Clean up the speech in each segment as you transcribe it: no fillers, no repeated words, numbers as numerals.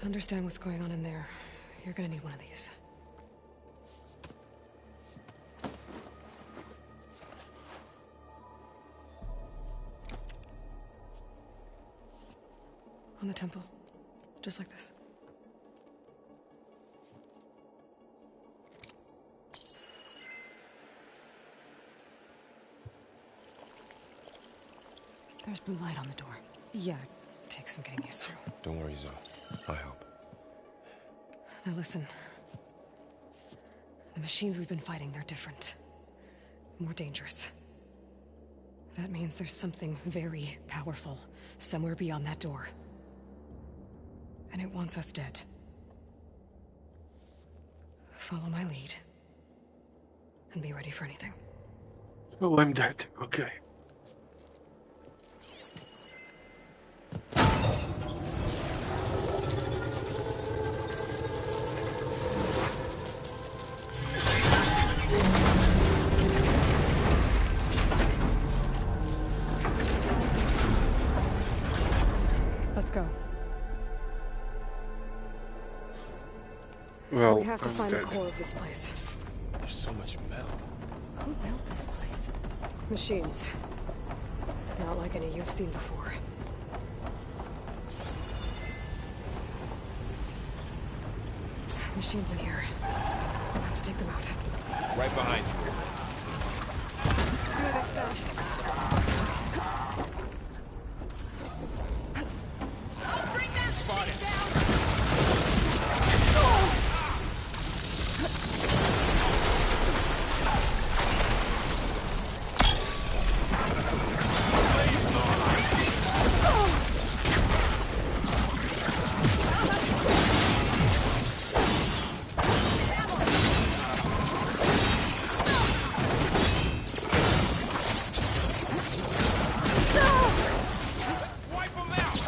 To understand what's going on in there, you're gonna need one of these. On the temple. Just like this. There's blue light on the door. Yeah, it takes some getting used to. Don't worry, Zoe. I'll help. Now listen. The machines we've been fighting, they're different. More dangerous. That means there's something very powerful somewhere beyond that door. And it wants us dead. Follow my lead. And be ready for anything. Oh, I'm dead. Okay. Let's go. Well, We have to I'm find dead. the core of this place. There's so much metal. Who built this place? Machines. Not like any you've seen before. Machines in here. We'll have to take them out. Right behind you. Let's do this then. Spot it. Wipe them out.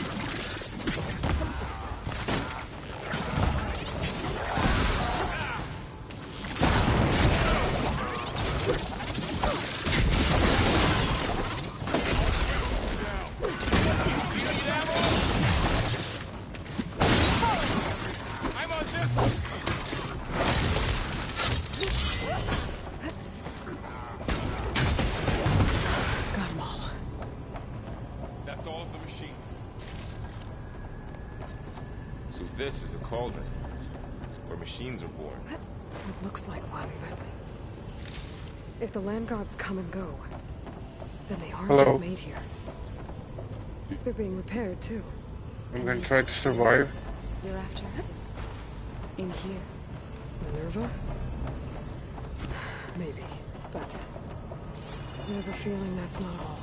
I'm on this. Got them all. That's all of the machines. So this is a cauldron, where machines are born. It looks like one, but... if the land gods come and go, then they aren't Hello. just made here. They're being repaired, too. I'm gonna try to survive. You're after is in here. Minerva? Maybe, but... I have a feeling that's not all.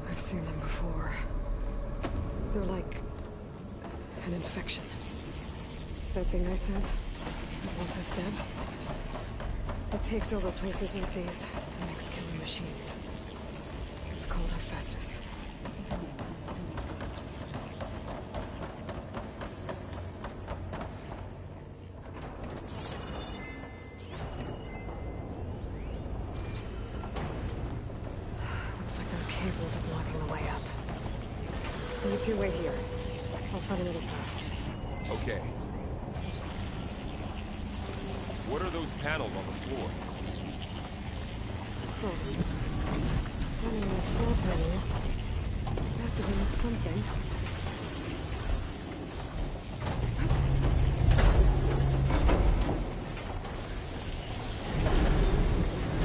I've seen them before. They're like... an infection. That thing I sent, that wants us dead. It takes over places like these and makes killing machines. It's called Hephaestus. Looks like those cables are blocking the way up. You two wait here. I'll find another path. Okay. What are those panels on the floor? Oh. Standing in this floor panel. Have to be something.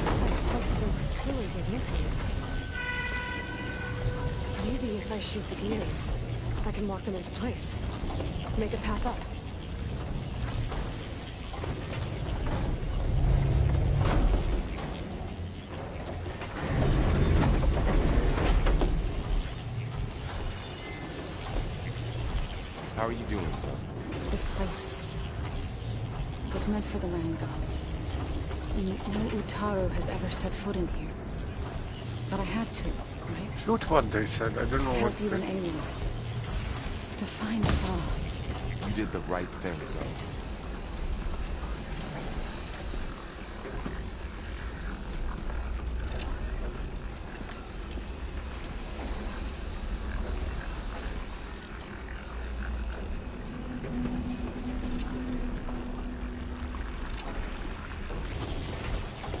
Looks like parts of those pillars are mutated. Maybe if I shoot the gears, I can walk them into place. Make a path up. How are you doing, son? This place was meant for the land gods. No Utaru has ever set foot in here. But I had to, right? Shoot what they said. I don't know To what help you they... and Aloy. To find Thaw. You did the right thing, son.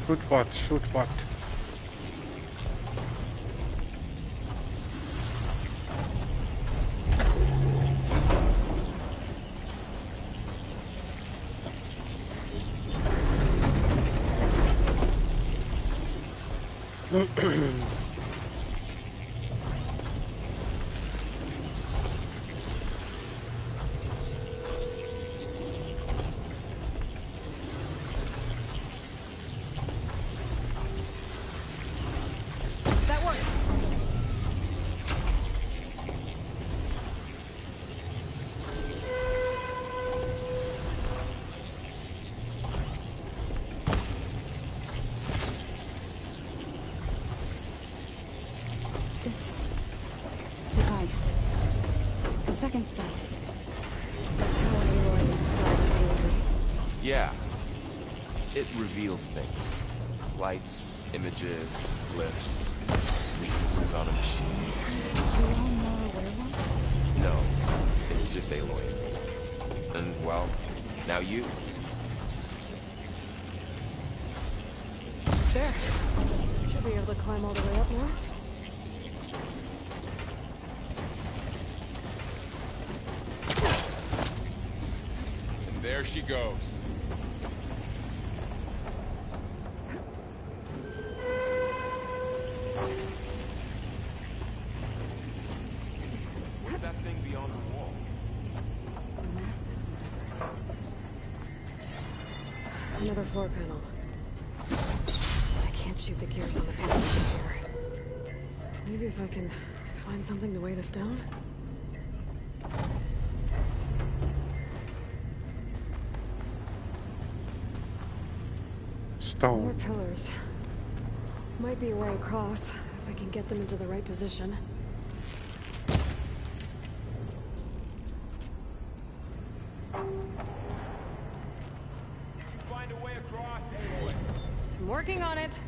Shoot what? Shoot what? That worked. This device. The second sight. That's how Aloy saw Aloy. Yeah. It reveals things. Lights, images, glyphs, weaknesses on a machine. You all know a werewolf? No, it's just Aloy. And, well, now you. There. Should be able to climb all the way up now. And there she goes. What's that thing beyond the wall? Massive, whatever it is. Another floor panel. But I can't shoot the gears on the panel from here. Maybe if I can find something to weigh this down? More Stone. pillars. Might be a way across, if I can get them into the right position. Find a way across, Aloy. I'm working on it.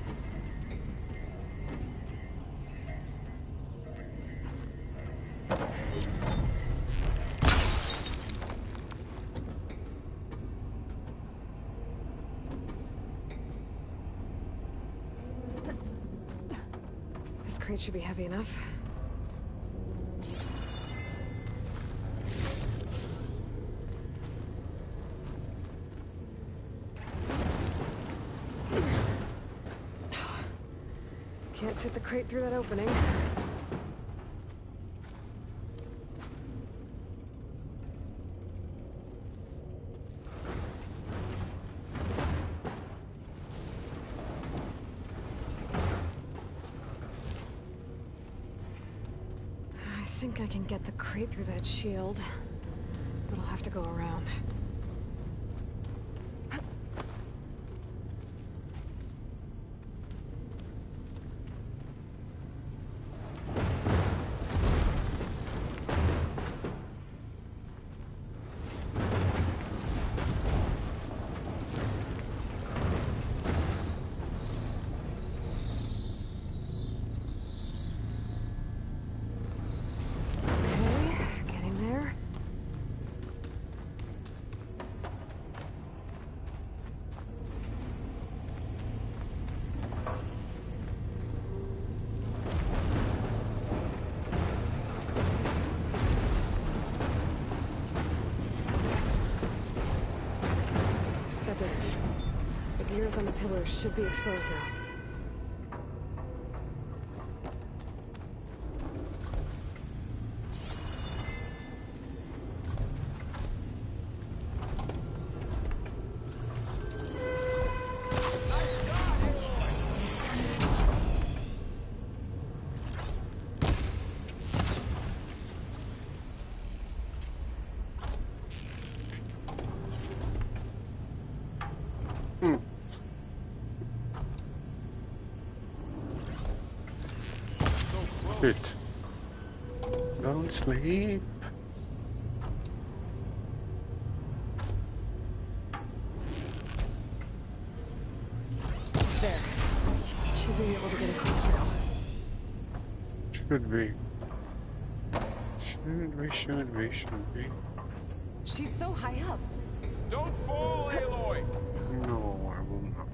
This crate should be heavy enough. Can't fit the crate through that opening. I think I can get the crate through that shield, but I'll have to go around. Okay, getting there. That did it. The gears on the pillars should be exposed now. Shit. Don't sleep. There. Should be able to get across now. Should be. Should be. She's so high up. Don't fall, Aloy! No, I will not.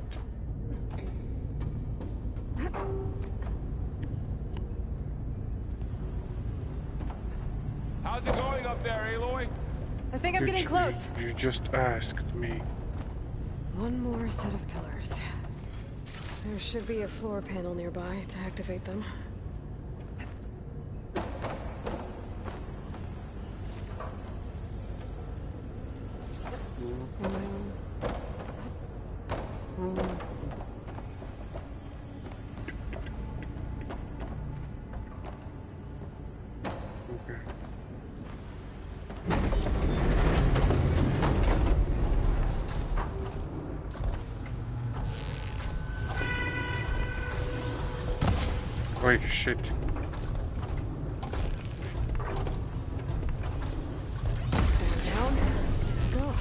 How's it going up there, Aloy? I think I'm getting close. You just asked me. One more set of pillars. There should be a floor panel nearby to activate them. Okay. Wait, shit. Down. Go.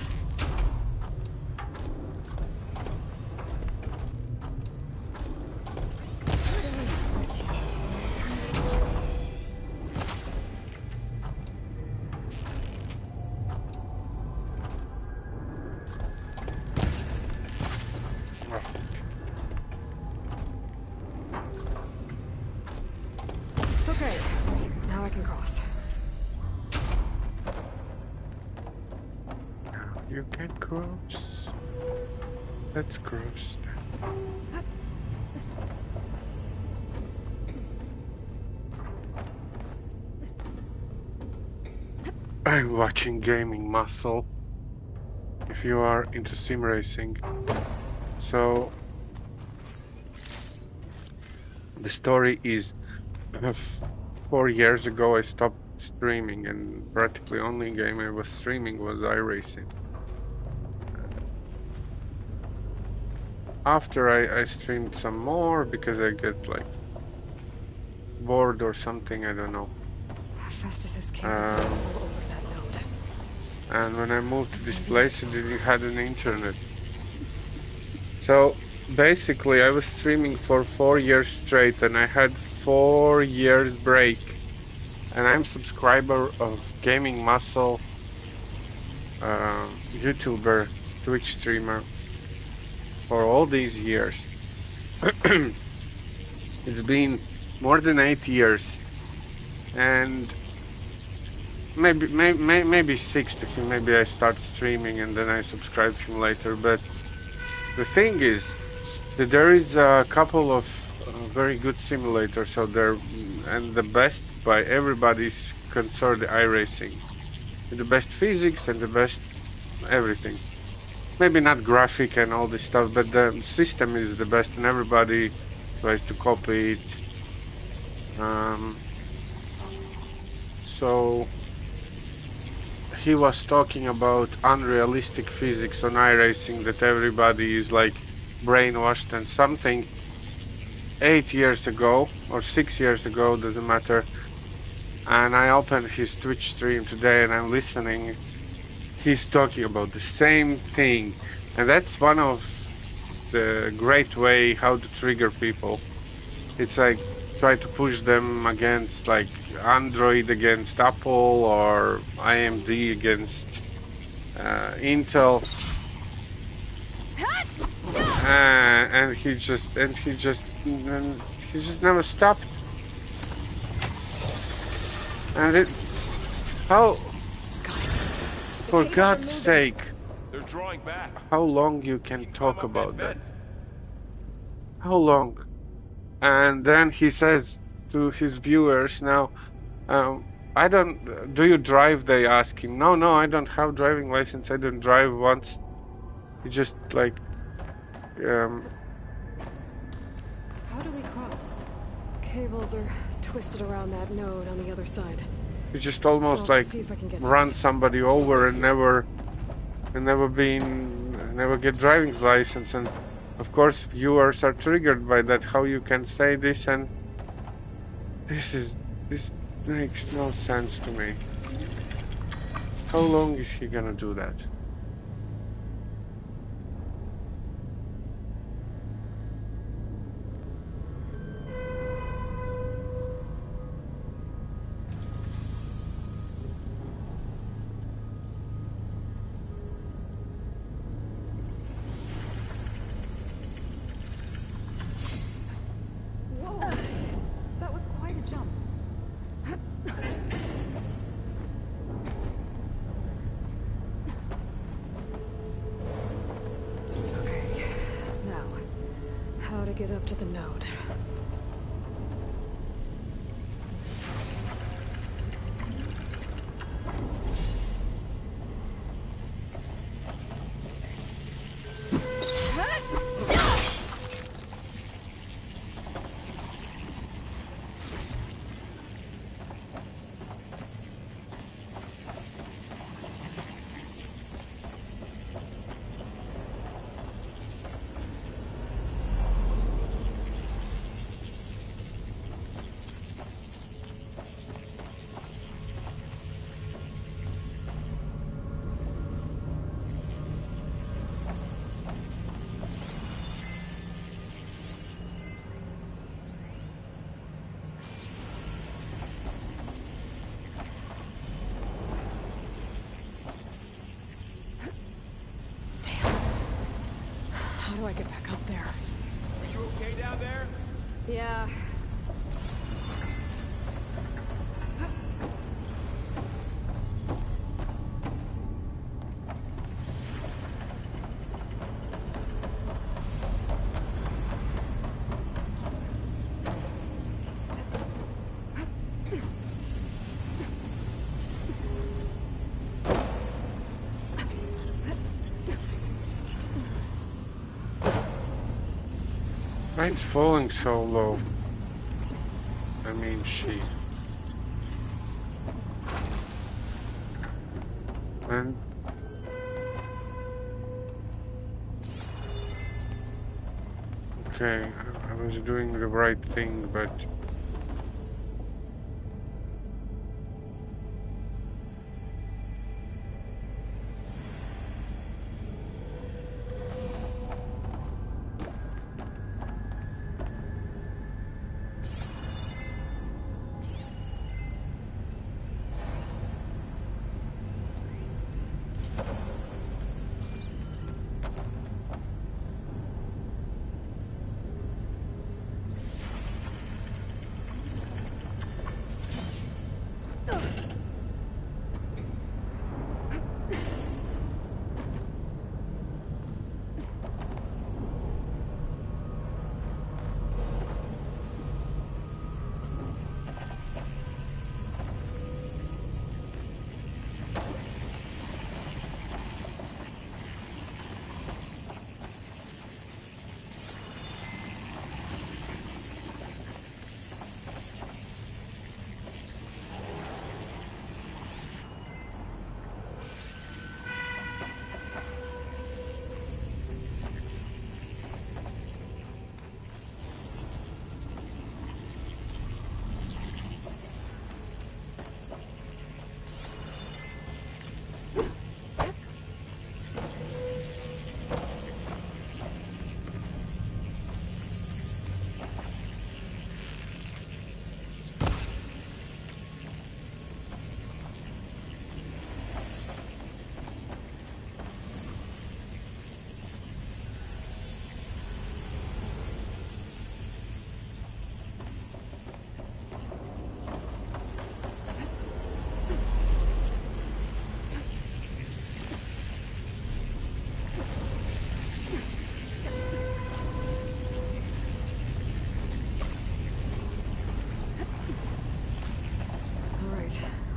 Okay, now I can cross. Now you can cross. Let's cross then. I'm watching Gaming Muscle. If you are into sim racing. So the story is 4 years ago I stopped streaming and practically only game I was streaming was iRacing. After I streamed some more because I get like bored or something, I don't know. Festus's cameras all over that node. And when I moved to this place, I didn't have an internet. So basically, I was streaming for 4 years straight, and I had 4 years break. And I'm subscriber of Gaming Muscle, YouTuber, Twitch streamer for all these years. It's been more than 8 years, and maybe 6 to him. Maybe I start streaming and then I subscribe to him later. But the thing is that there is a couple of very good simulators out there, and the best by everybody's concerned iRacing. The best physics and the best everything. Maybe not graphic and all this stuff, but the system is the best, and everybody tries to copy it. So he was talking about unrealistic physics on iRacing, that everybody is like brainwashed and something. 8 years ago or 6 years ago, doesn't matter, and I opened his Twitch stream today and I'm listening. He's talking about the same thing, and that's one of the great way how to trigger people. It's like try to push them against like Android against Apple or AMD against Intel, and he just never stopped. And it, how, for God's sake, They're drawing back. how long you can talk about that? How long? And then he says to his viewers now, I don't, do you drive? They ask him. No, I don't have driving license. I don't drive once. He just like, How do we cross? Cables are twisted around that node on the other side. he just almost I'll like see if I can get to run it. somebody over and never get driving license. And of course viewers are triggered by that. How you can say this? And this is This makes no sense to me. How long is he gonna do that? That was quite a jump. Okay, now, how to get up to the node? How do I get back up there? Are you okay down there? Yeah. Why it's falling so low? I mean, she. And okay, I was doing the right thing, but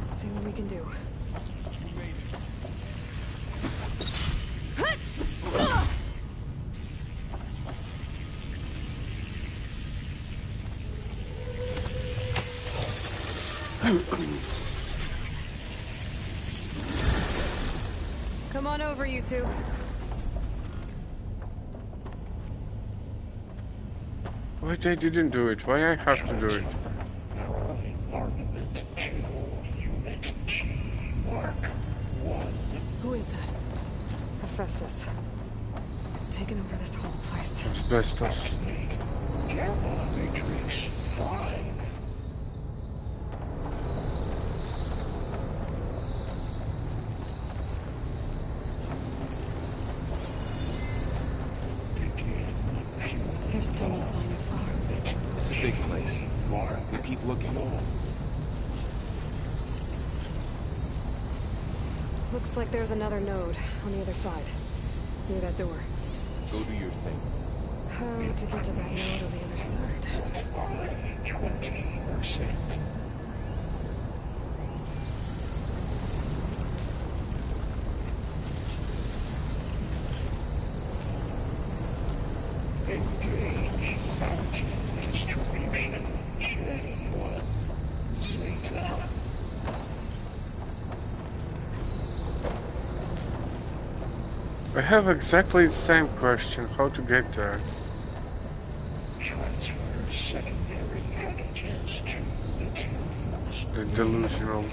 Let's see what we can do. Come on over, you two. why they didn't do it? Why I have to do it? Who is that? Hephaestus. It's taken over this whole place. Asbestos. There's still no sign of fire. It's a big place. We'll keep looking. Looks like there's another node on the other side. Near that door. Go do your thing. How to get to that node on the other side? 20%. Engage mountain distribution. J1. Zeta. I have exactly the same question. How to get there? Transfer secondary packages to the tubes. The delusional.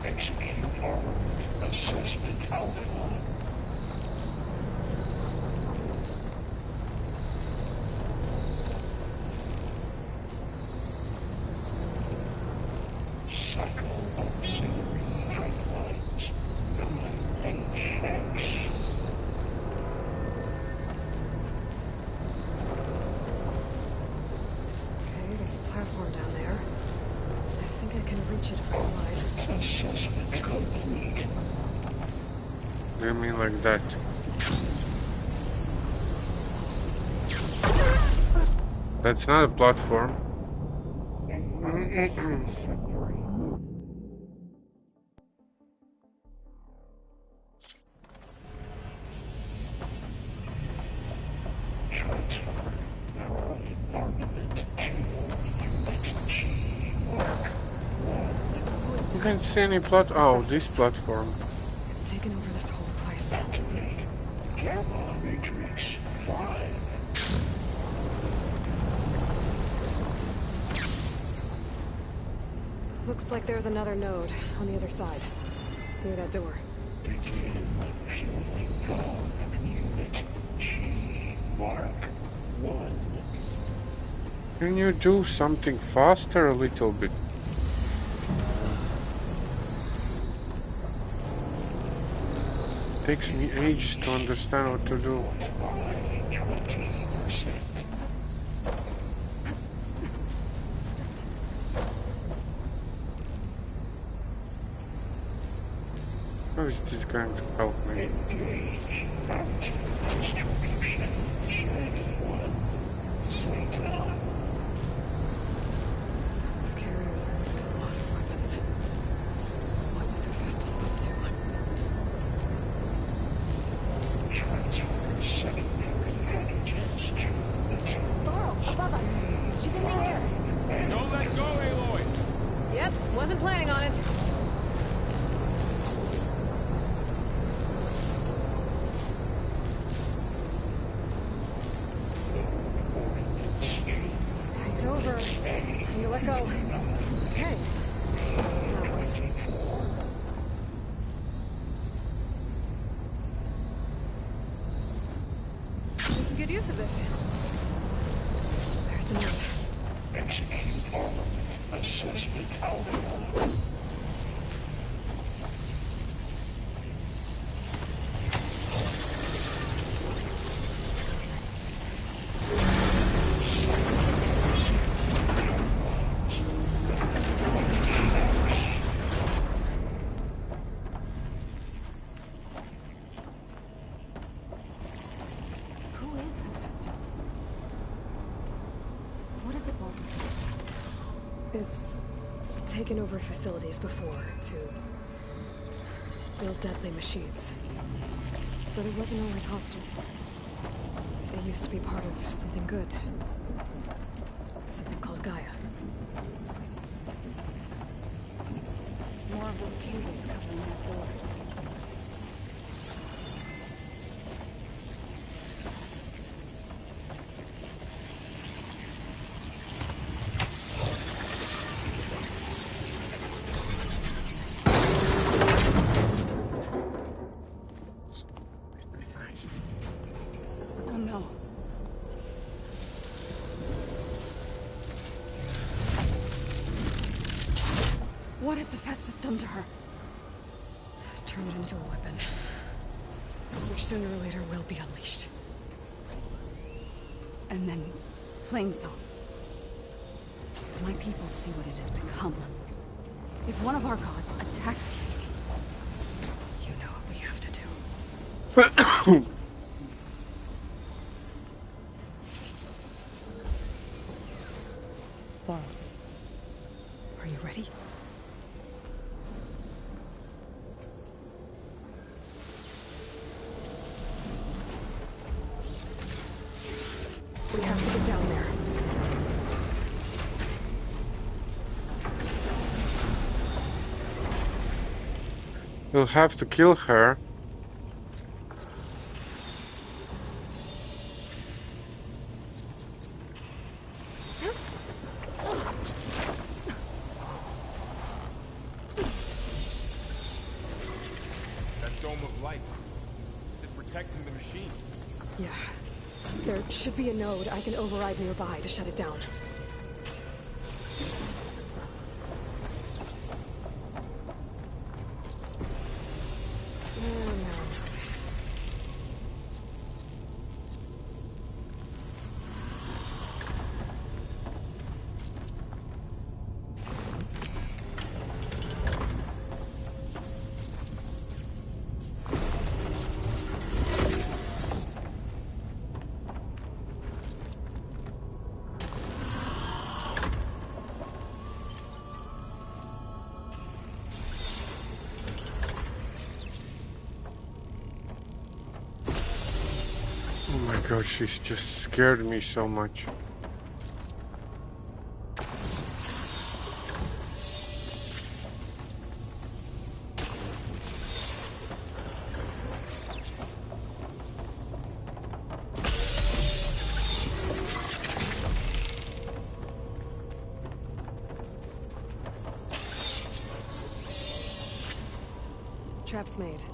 Execute armament assessment outline. Cycle auxiliary pipelines. 9HX. Okay, there's a platform down there. I think I can reach it if I glide. Assessment complete. Do you mean like that? That's not a platform. Transfer armament to unit G. Mark 1. You can't see any plot. Oh, this platform. It's taken over this whole place. Activate Gamma Matrix 5. Looks like there's another node on the other side. Near that door. Begin fueling dog unit G. Mark 1. Can you do something faster a little bit? Takes me ages to understand what to do. 20%. How is this going to help me? Engage mountain distribution. J1. Zeta. Those carriers are moving a lot of weapons. What was Hephaestus up to? Transfer secondary packages to the tubes. Laurel, above us. She's in the air. Don't let go, Aloy! Yep, wasn't planning on it. It's over. Time to let go. Okay. Now what? We can get use of this. There's the note. Execute armament assessment outline. Who is Hephaestus? What does it want? It's taken over facilities before to build deadly machines. But it wasn't always hostile. It used to be part of something good. Something called Gaia. More of those cables covering that door. Oh no. What has Hephaestus done to her? Turn it into a weapon. Which sooner or later will be unleashed. And then, plain song. If my people see what it has become, if one of our gods attacks them, You know what we have to do. Are you ready? We have to get down there. We'll have to kill her. That dome of light. Is it protecting the machine? Yeah. There should be a node I can override nearby to shut it down. Oh my god, she's just scared me so much. Trap's made.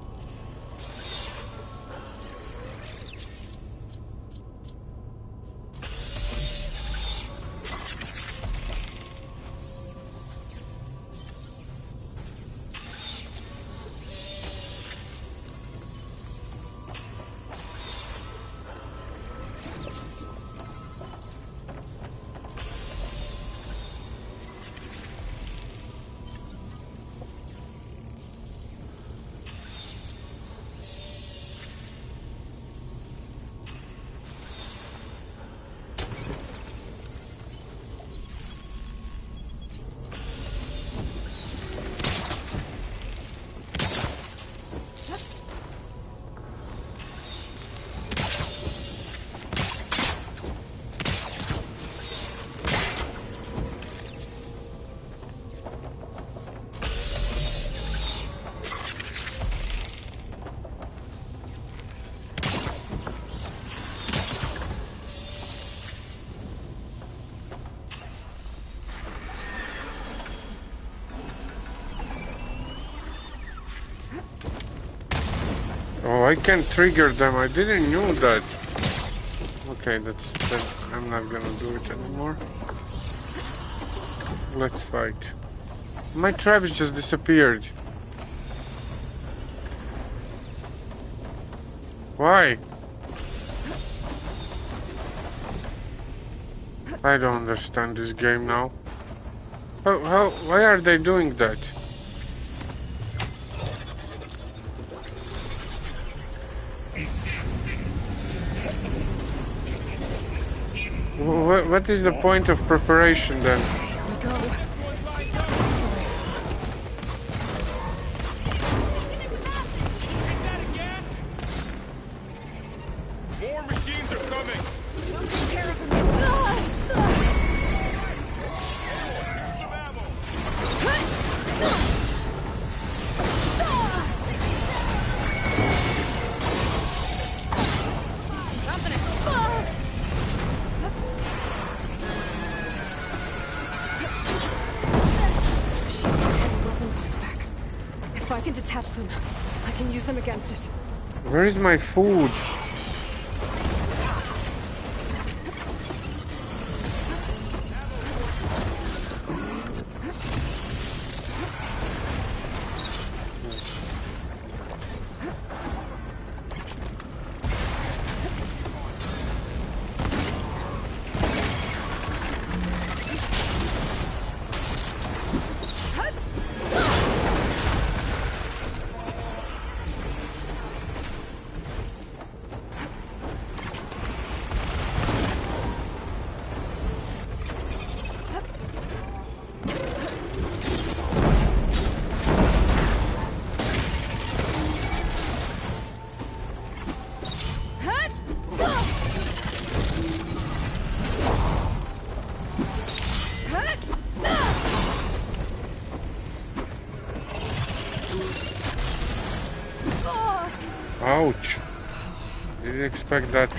Oh, I can trigger them. I didn't know that. Okay, I'm not gonna do it anymore. Let's fight. My traps just disappeared. Why? I don't understand this game now. Why are they doing that? What is the point of preparation then? Here we go. This way. Attach them. I can use them against it. Where is my food? Ouch. Didn't expect that.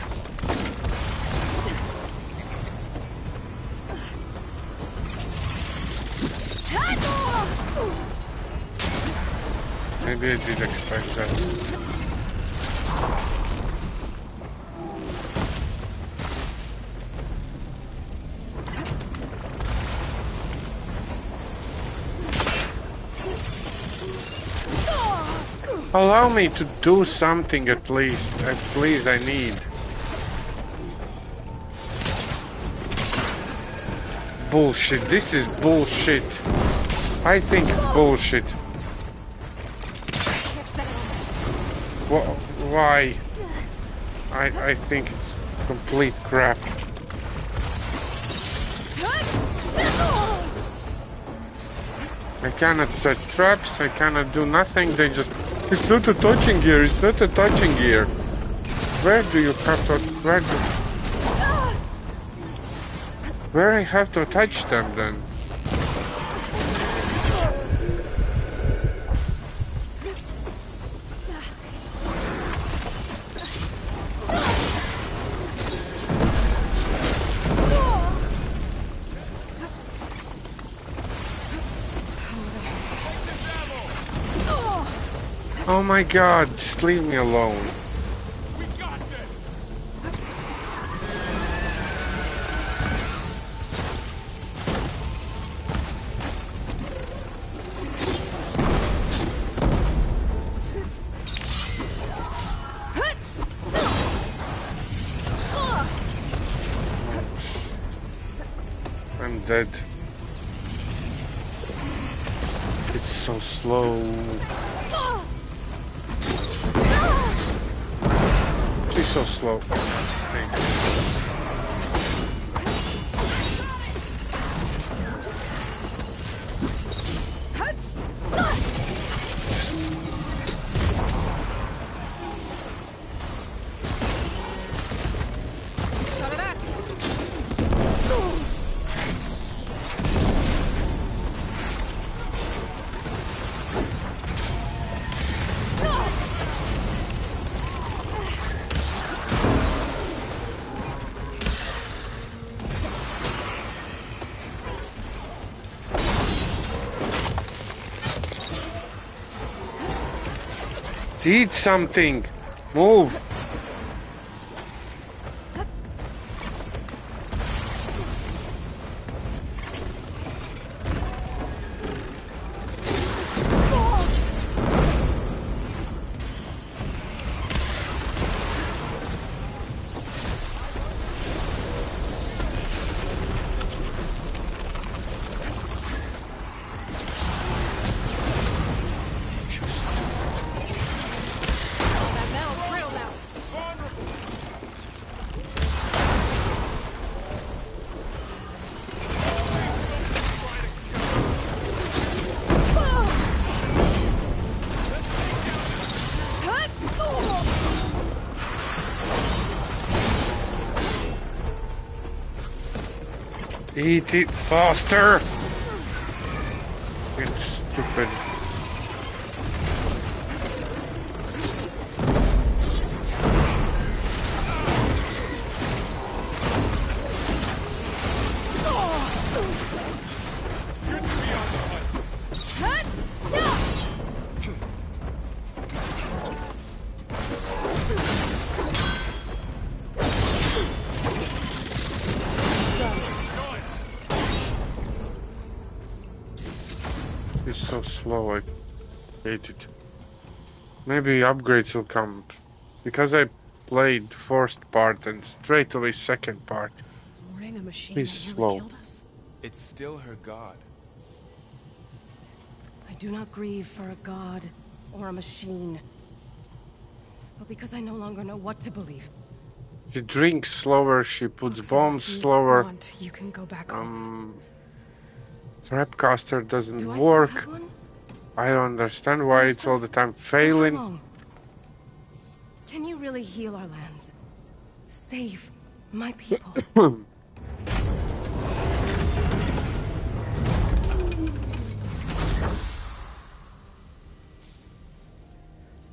Maybe I did expect that. Allow me to do something at least. Please, I need. Bullshit. This is bullshit. I think it's bullshit. Why? I think it's complete crap. I cannot set traps. I cannot do nothing. They just... It's not a touching gear, it's not a touching gear. Where do you have to... Where I have to attach them then? Oh my god, just leave me alone. We got this. I'm dead. It's so slow. She's so slow. Eat something! Move! Eat it faster! It's stupid. so slow. I hate it. Maybe upgrades will come. Because I played first part and straight away second part. Mourning a machine He's that nearly slow. killed us? It's still her god. I do not grieve for a god or a machine, but because I no longer know what to believe. She drinks slower, she puts Look, bombs if you slower. want, you can go back home. Trapcaster doesn't Do I still work. have one? I don't understand why If it's so, all the time for how failing. long? Can you really heal our lands? Save my people?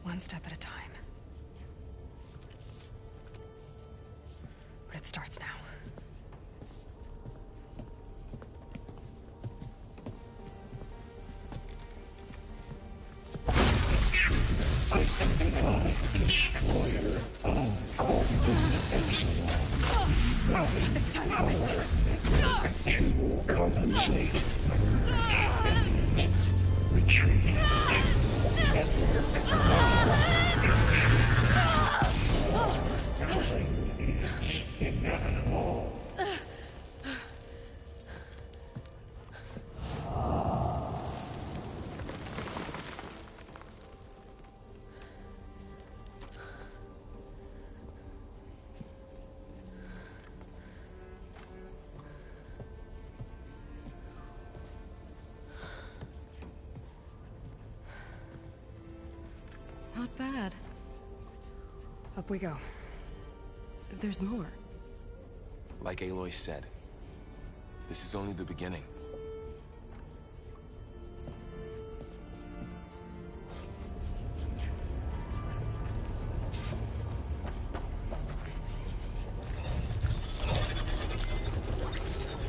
One step at a time. But it starts now. Destroyer of all to compensate. Retreat. Inevitable. Not bad. Up we go. There's more. Like Aloy said, this is only the beginning.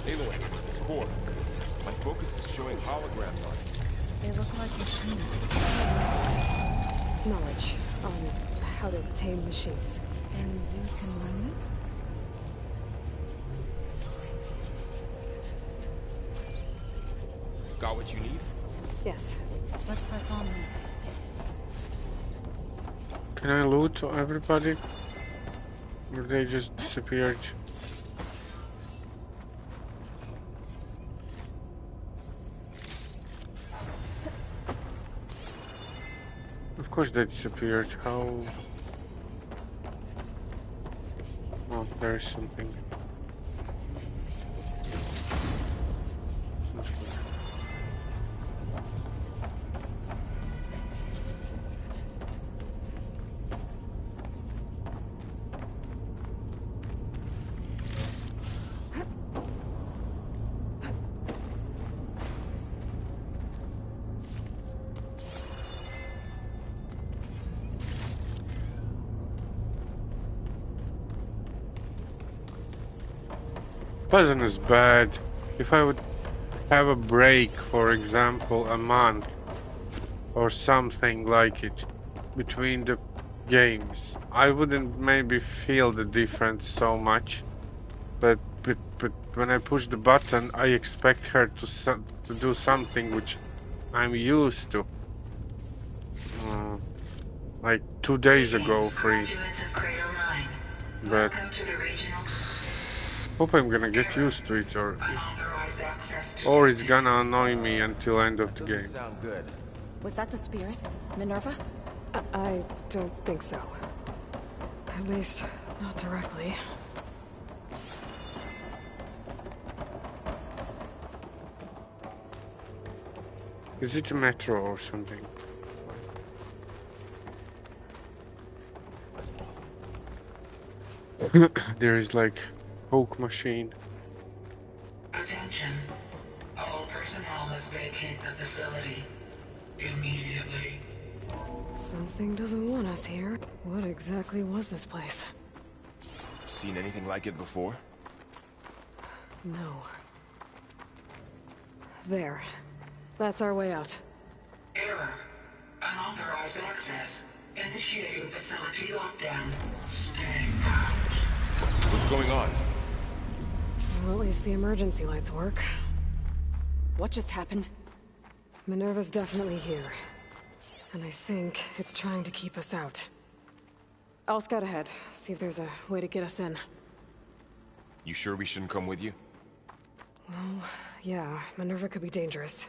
Aloy, core. My focus is showing holograms on it. They look like machines. Knowledge on how to tame machines. And you can run this? Got what you need? Yes. Let's press on then. Can I loot everybody? Or they just disappeared? Of course they disappeared. How? Oh, there is something. Wasn't as bad. If I would have a break, for example, a month or something like it between the games, I wouldn't maybe feel the difference so much. But when I push the button, I expect her to do something which I'm used to. Like 2 days ago, free. But hope I'm gonna get used to it, or it's gonna annoy me until end of the game. Sound good. Was that the spirit? Minerva? I don't think so. At least, not directly. Is it a metro or something? There is like poke machine. Attention. All personnel must vacate the facility immediately. Something doesn't want us here. What exactly was this place? Seen anything like it before? No. There. That's our way out. Error. Unauthorized access. Initiating facility lockdown. Stay out. What's going on? Well, at least the emergency lights work. What just happened? Minerva's definitely here. And I think it's trying to keep us out. I'll scout ahead, see if there's a way to get us in. You sure we shouldn't come with you? Well, yeah, Minerva could be dangerous.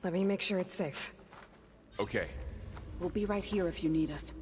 Let me make sure it's safe. Okay. We'll be right here if you need us.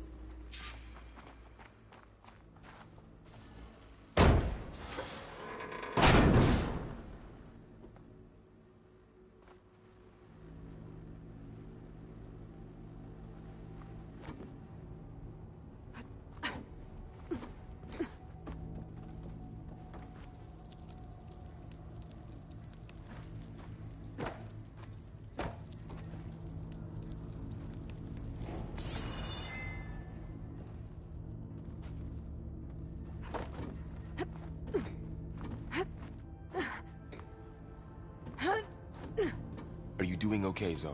Are you doing okay, Zoe?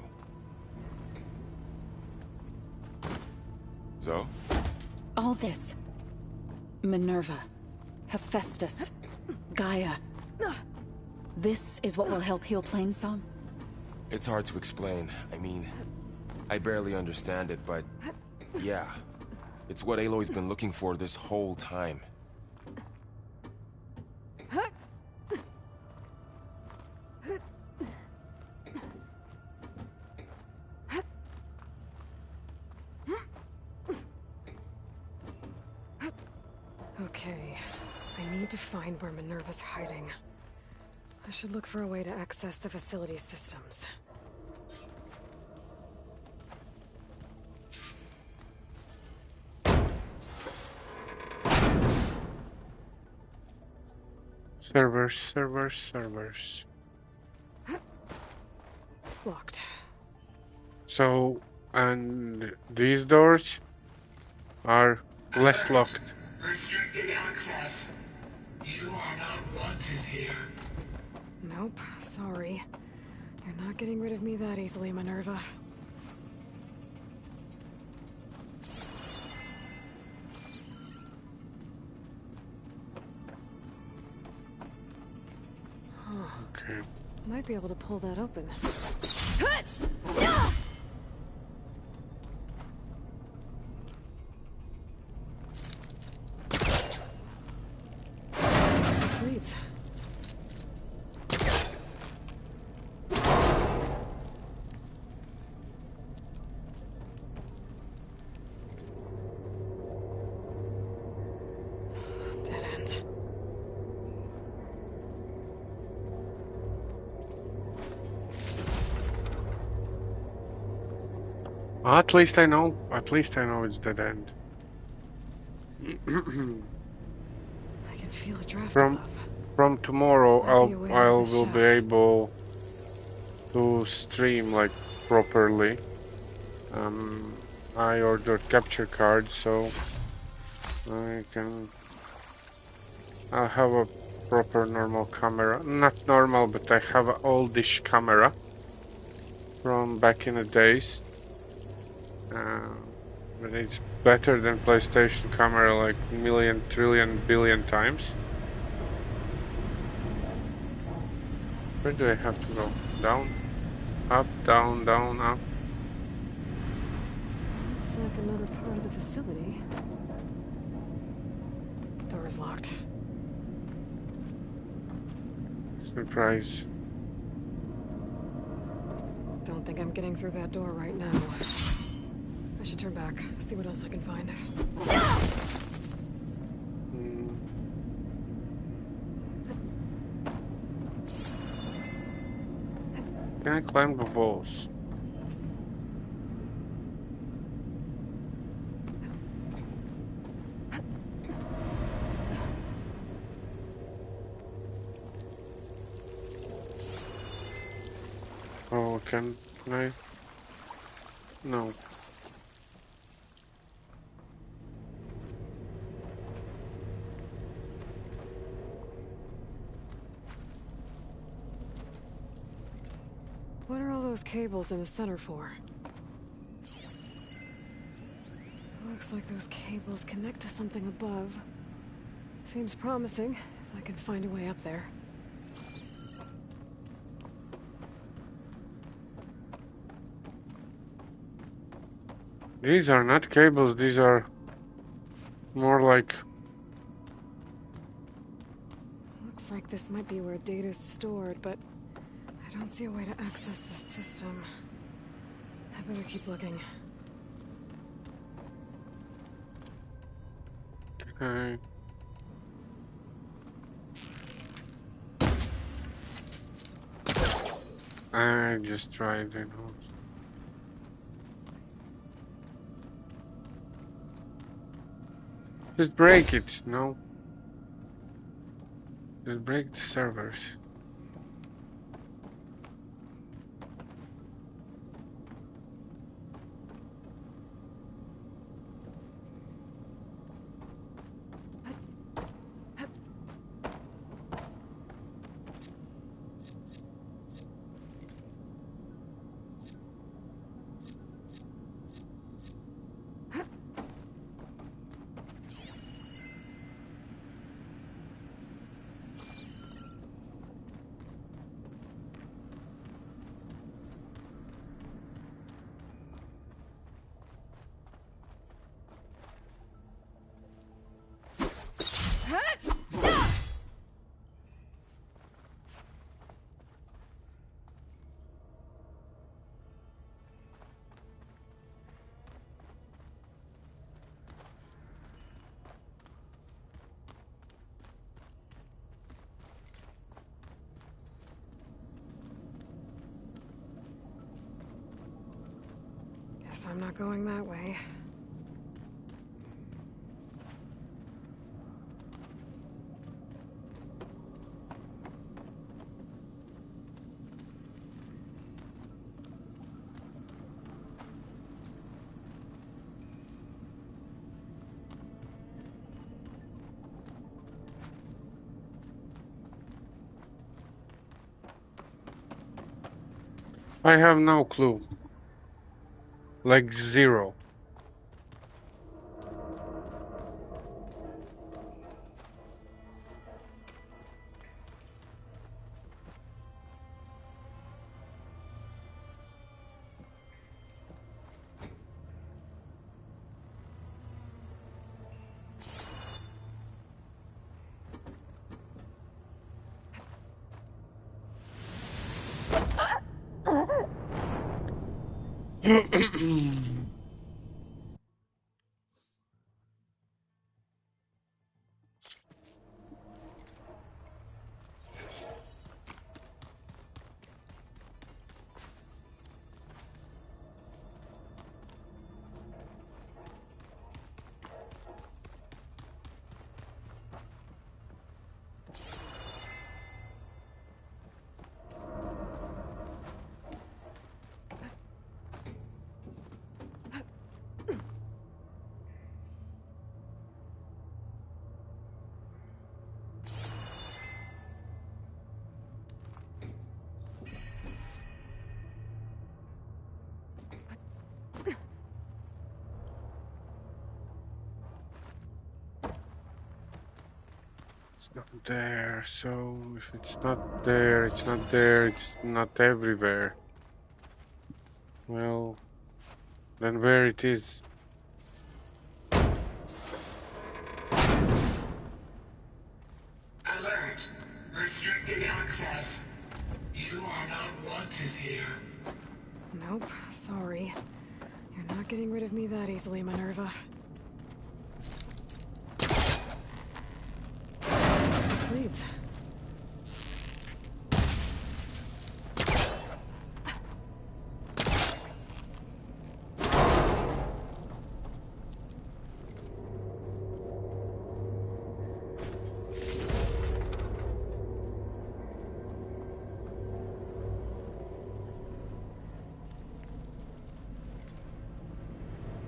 Zoe? All this. Minerva. Hephaestus. Gaia. This is what will help heal Plainsong? It's hard to explain. I mean, I barely understand it, but yeah. It's what Aloy's been looking for this whole time. Okay, I need to find where Minerva's hiding. I should look for a way to access the facility systems. Servers. Locked. So, and these doors are less locked. Restricted access. You are not wanted here. Nope, sorry. You're not getting rid of me that easily, Minerva. Okay. Might be able to pull that open. This leads. Dead end. At least I know. At least I know it's dead end. I can feel a draft From above. from tomorrow, Might be a way out I of the will be shaft. able to stream like properly. I ordered capture cards, so I'll have a proper normal camera. Not normal, but I have an oldish camera from back in the days. But it's better than PlayStation camera like million, trillion, billion times. Where do I have to go? Down? Up, down, down, up. Looks like another part of the facility. Door is locked. Surprise. Don't think I'm getting through that door right now. I should turn back, see what else I can find. Hmm. Can I climb the walls? Oh, can I? No. What are all those cables in the center for? Looks like those cables connect to something above. Seems promising, if I can find a way up there. These are not cables, these are more like... Looks like this might be where data's stored, but I don't see a way to access the system. I better keep looking. Okay. I just tried, you know. Just break it, no? Just break the servers. Guess I'm not going that way. I have no clue. Like zero. It's not there, so if it's not there, it's not there, it's not everywhere. Well, then where it is? Alert! Restricted access. You are not wanted here. Nope, sorry. You're not getting rid of me that easily, Minerva. Let's see where this leads.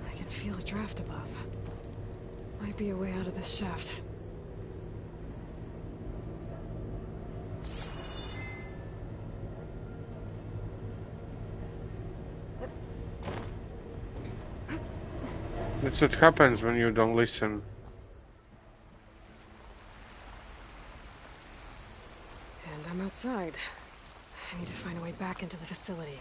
I can feel a draft above. Might be a way out of this shaft. That's what happens when you don't listen. And I'm outside. I need to find a way back into the facility.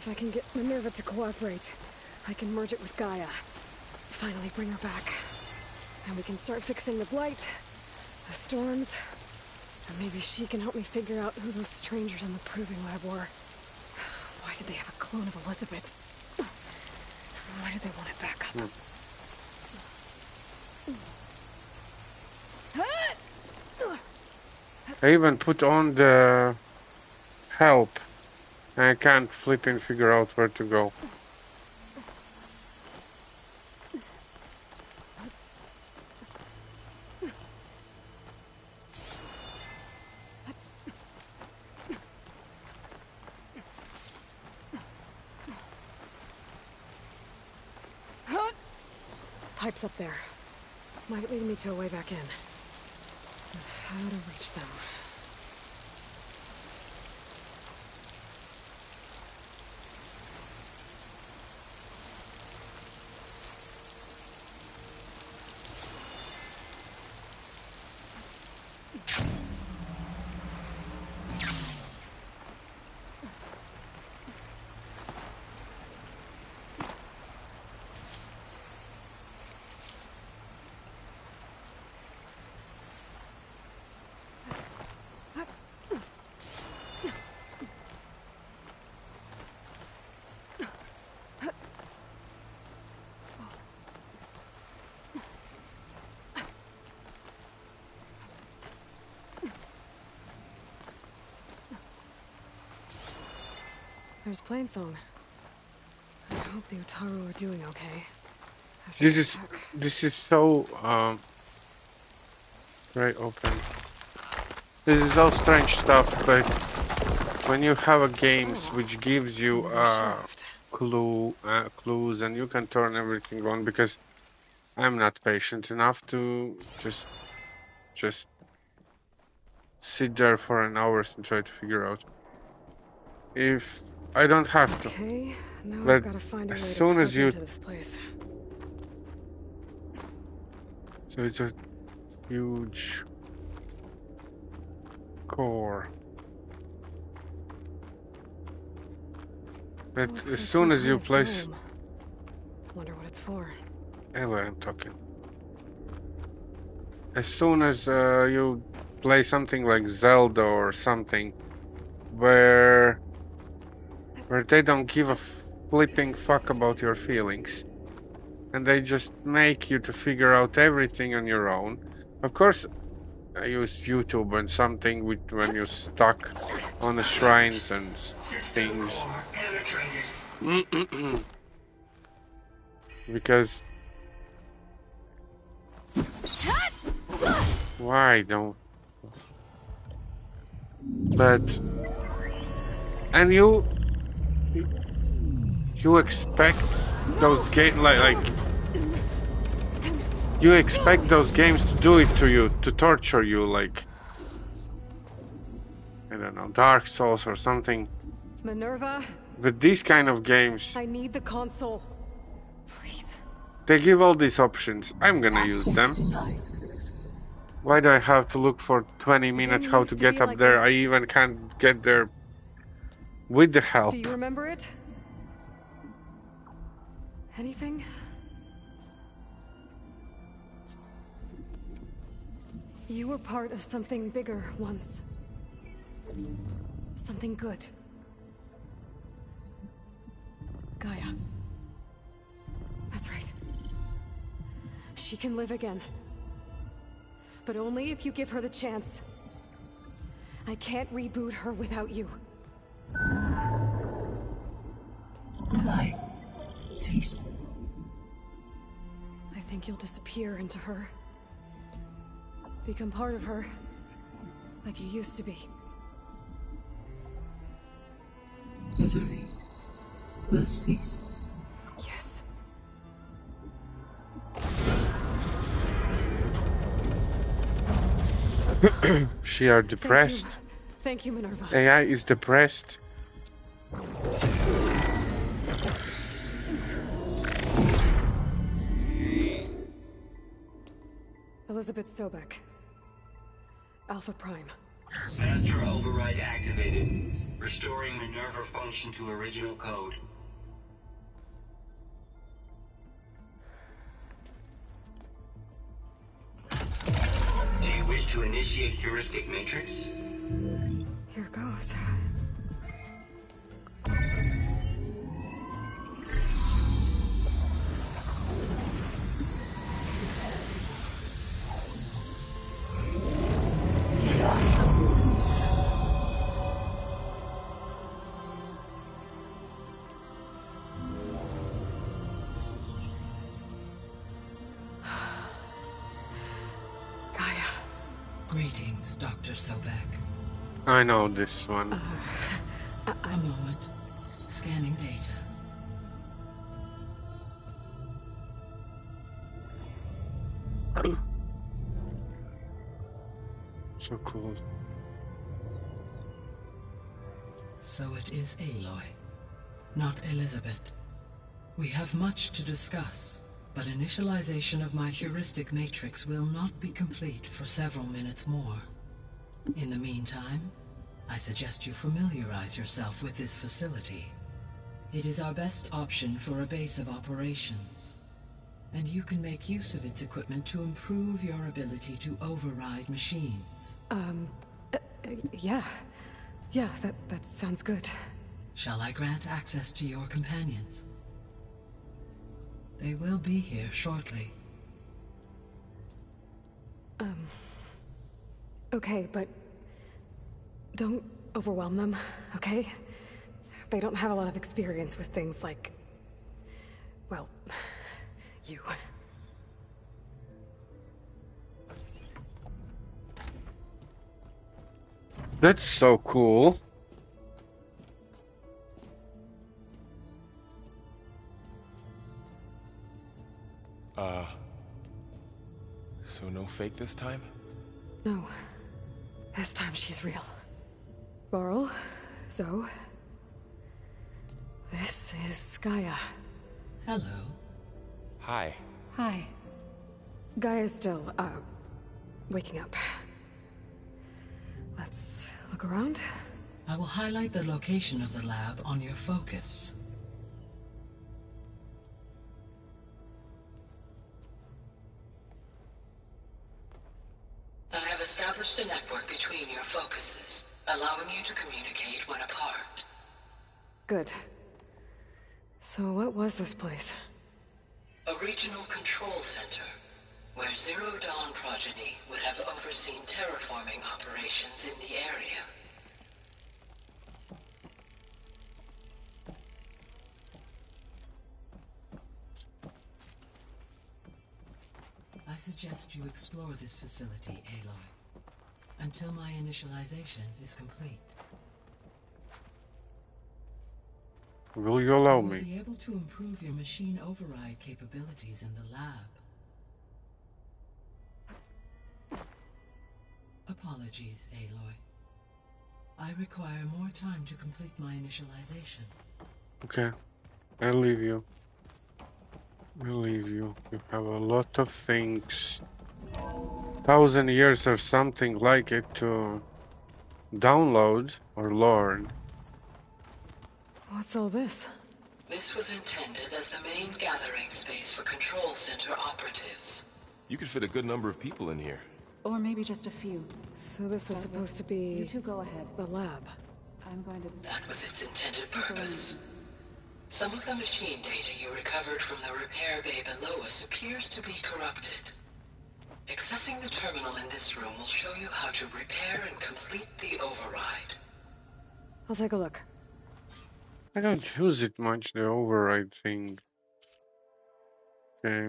If I can get Minerva to cooperate, I can merge it with Gaia. Finally bring her back. And we can start fixing the blight, the storms, and maybe she can help me figure out who those strangers in the proving lab were. Why did they have a clone of Elizabeth? Why did they want it back up? I even put on the help. And I can't flipping figure out where to go. Pipes up there. Might lead me to a way back in. How to reach them. There's Plainsong. I hope the Utaru are doing okay. After the attack. This is so very open. This is all strange stuff, but when you have a games which gives you clues and you can turn everything on, because I'm not patient enough to just sit there for an hour and try to figure out. If I don't have to. Okay, now But I've got to find a way as to soon as plug you- into this place. So it's a huge core. But Looks as like soon some as you kind of place... dome. Wonder what it's for. Anyway, I'm talking. As soon as you play something like Zelda or something, where they don't give a flipping fuck about your feelings, and they just make you to figure out everything on your own. Of course, I use YouTube and something with when you're stuck on the shrines and things. Because why don't? But and you expect those games like you expect those games to do it to you, to torture you, like I don't know, Dark Souls or something. Minerva, But these kind of games, I need the console. Please. they give all these options. I'm gonna use them. Why do I have to look for 20 minutes how to get up there? I even can't get there with the help. Do you remember it? Anything? You were part of something bigger once. Something good. Gaia. That's right. She can live again. But only if you give her the chance. I can't reboot her without you. Light cease. I think you'll disappear into her. Become part of her. Like you used to be. Misery will cease. Yes. She are depressed. Thank you, Minerva. AI is depressed. Elizabeth Sobek. Alpha Prime. Master override activated. Restoring Minerva function to original code. Do you wish to initiate heuristic matrix? Here goes. Greetings, Dr. Sobek. I know this one. A moment. Scanning data. So cool. So it is Aloy, not Elizabeth. We have much to discuss, but initialization of my heuristic matrix will not be complete for several minutes more. In the meantime, I suggest you familiarize yourself with this facility. It is our best option for a base of operations, and you can make use of its equipment to improve your ability to override machines. Yeah. Yeah, that sounds good. Shall I grant access to your companions? They will be here shortly. Okay, but don't overwhelm them, okay? They don't have a lot of experience with things like, well, you. That's so cool. So no fake this time? No. This time she's real. Varl, Zoe. This is Gaia. Hello. Hi. Hi. Gaia's still, waking up. Let's look around. I will highlight the location of the lab on your focus. I have established a network between your focuses, allowing you to communicate when apart. Good. So what was this place? A regional control center, where Zero Dawn progeny would have overseen terraforming operations in the area. I suggest you explore this facility, Aloy, until my initialization is complete. Will you allow You will me? be able to improve your machine override capabilities in the lab. Apologies, Aloy. I require more time to complete my initialization. Okay, I'll leave you. I'll leave you. You have a lot of things. 1,000 years or something like it to download or learn. What's all this? This was intended as the main gathering space for control center operatives. You could fit a good number of people in here. Or maybe just a few. So this was supposed to You be two go ahead. the lab. I'm going to... That was its intended purpose. Some of the machine data you recovered from the repair bay below us appears to be corrupted. Accessing the terminal in this room will show you how to repair and complete the override. I'll take a look. I don't use it much, the override thing. Okay.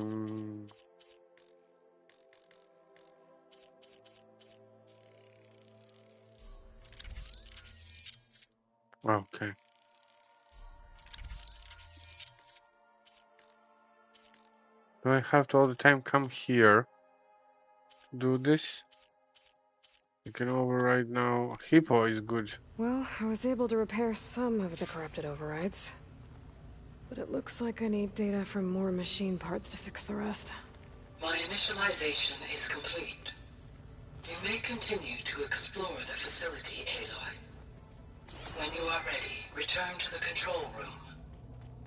Okay. Do I have to all the time come here to do this? You can override now. Hippo is good. Well, I was able to repair some of the corrupted overrides. But it looks like I need data from more machine parts to fix the rest. My initialization is complete. You may continue to explore the facility, Aloy. When you are ready, return to the control room.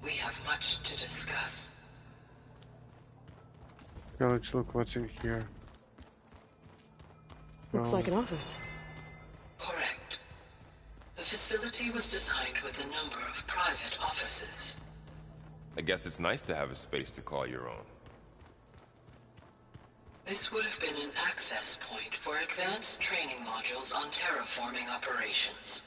We have much to discuss. Okay, let's look what's in here. Looks like an office. Correct. The facility was designed with a number of private offices. I guess it's nice to have a space to call your own. This would have been an access point for advanced training modules on terraforming operations.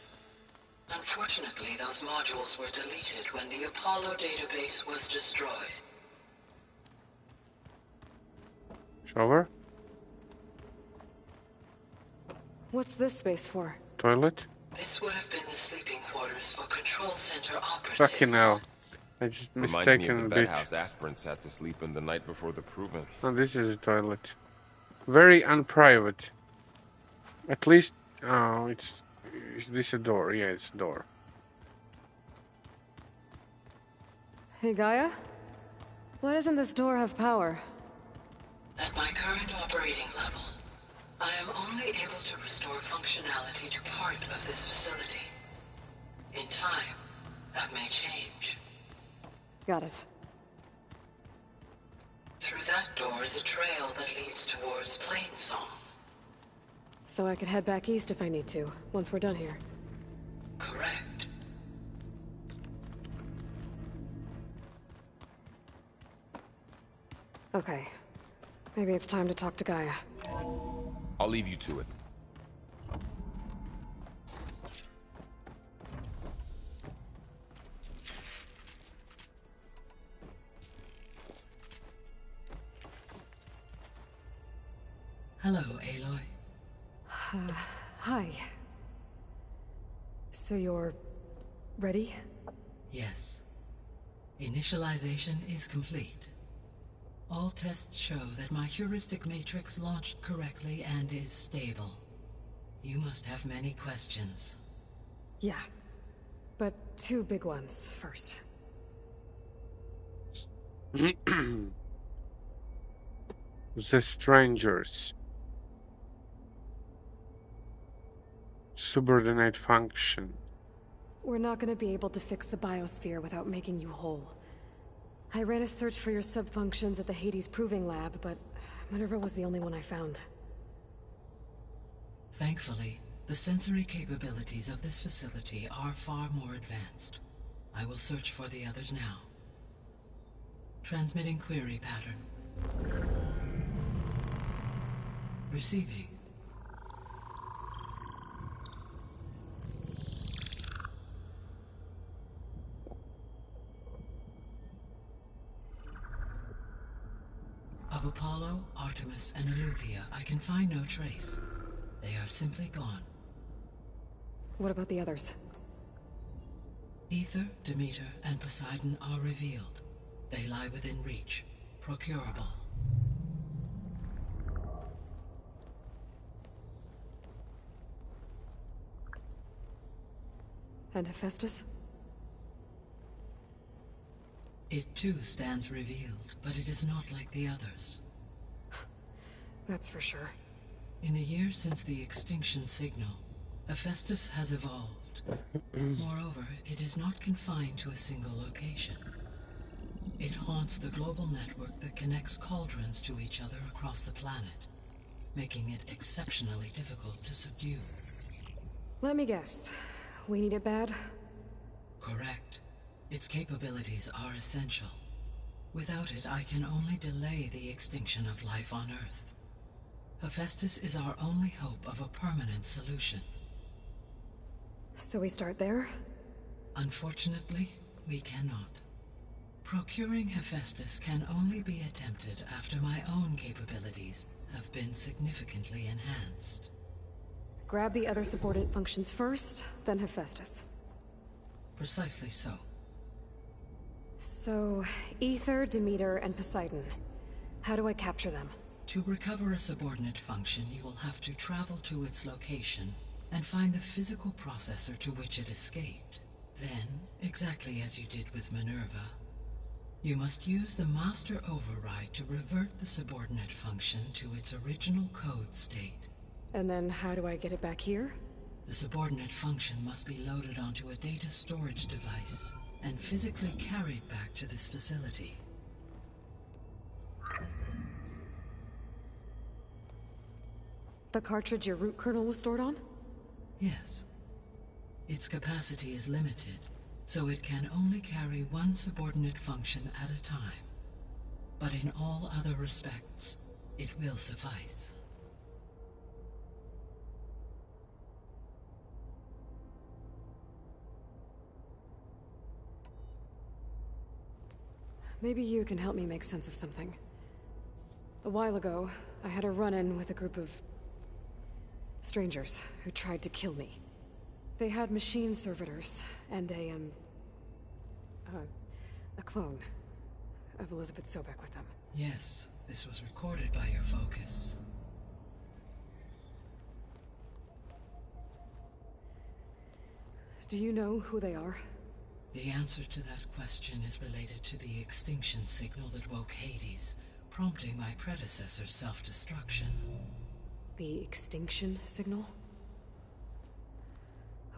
Unfortunately, those modules were deleted when the Apollo database was destroyed. Shower? What's this space for? Toilet? This would have been the sleeping quarters for control center operatives. Fucking hell. I just Reminds me mistaken of a the bit. bedhouse aspirants had to sleep in the night before the proving. Oh, this is a toilet. Very unprivate. At least, oh, is this a door? Yeah, it's a door. Hey, Gaia? Why doesn't this door have power? At my current operating level, I am only able to restore functionality to part of this facility. In time, that may change. Got it. Through that door is a trail that leads towards Plainsong. So I could head back east if I need to, once we're done here. Correct. Okay. Maybe it's time to talk to Gaia. I'll leave you to it. Hello, Aloy. Hi. So you're... ready? Yes. Initialization is complete. All tests show that my heuristic matrix launched correctly and is stable. You must have many questions. Yeah. But two big ones first. The strangers. Subordinate function. We're not gonna be able to fix the biosphere without making you whole. I ran a search for your subfunctions at the Hades Proving Lab, but Minerva was the only one I found. Thankfully, the sensory capabilities of this facility are far more advanced. I will search for the others now. Transmitting query pattern. Receiving. Of Apollo, Artemis, and Eleuthia, I can find no trace. They are simply gone. What about the others? Ether, Demeter, and Poseidon are revealed. They lie within reach. Procurable. And Hephaestus? It too stands revealed, but it is not like the others. That's for sure. In the years since the extinction signal, Hephaestus has evolved. Moreover, it is not confined to a single location. It haunts the global network that connects cauldrons to each other across the planet, making it exceptionally difficult to subdue. Let me guess. We need it bad? Correct. Its capabilities are essential. Without it, I can only delay the extinction of life on Earth. Hephaestus is our only hope of a permanent solution. So we start there? Unfortunately, we cannot. Procuring Hephaestus can only be attempted after my own capabilities have been significantly enhanced. Grab the other subordinate functions first, then Hephaestus. Precisely so. So, Ether, Demeter, and Poseidon. How do I capture them? To recover a subordinate function, you will have to travel to its location and find the physical processor to which it escaped. Then, exactly as you did with Minerva, you must use the master override to revert the subordinate function to its original code state. And then how do I get it back here? The subordinate function must be loaded onto a data storage device and physically carried back to this facility. The cartridge your root kernel was stored on? Yes. Its capacity is limited, so it can only carry one subordinate function at a time. But in all other respects, it will suffice. Maybe you can help me make sense of something. A while ago, I had a run-in with a group of strangers who tried to kill me. They had machine servitors and a clone of Elizabeth Sobek with them. Yes, this was recorded by your focus. Do you know who they are? The answer to that question is related to the extinction signal that woke Hades, prompting my predecessor's self-destruction. The extinction signal?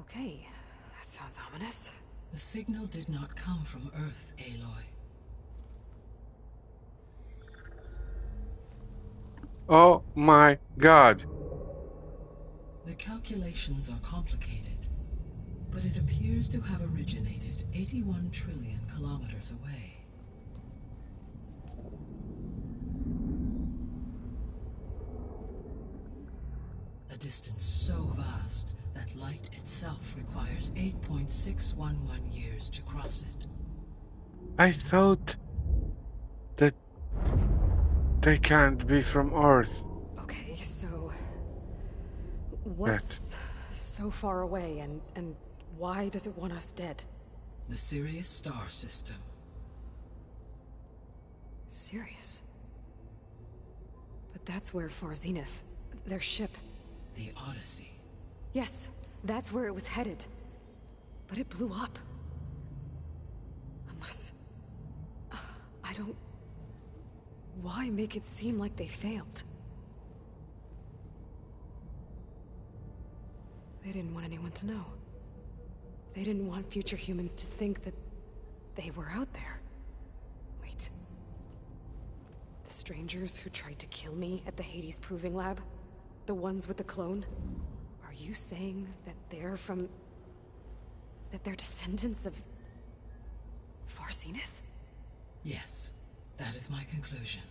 Okay, that sounds ominous. The signal did not come from Earth, Aloy. Oh my god. The calculations are complicated, but it appears to have originated 81 trillion kilometers away. A distance so vast that light itself requires 8.611 years to cross it. I thought that they can't be from Earth. Okay, so... what's so far away, and why does it want us dead? The Sirius star system. Sirius? But that's where Far Zenith, their ship... The Odyssey. Yes, that's where it was headed. But it blew up. Unless... I don't... Why make it seem like they failed? They didn't want anyone to know. They didn't want future humans to think that they were out there. Wait. The strangers who tried to kill me at the Hades Proving Lab? The ones with the clone? Are you saying that they're from... that they're descendants of... Far Zenith? Yes, that is my conclusion.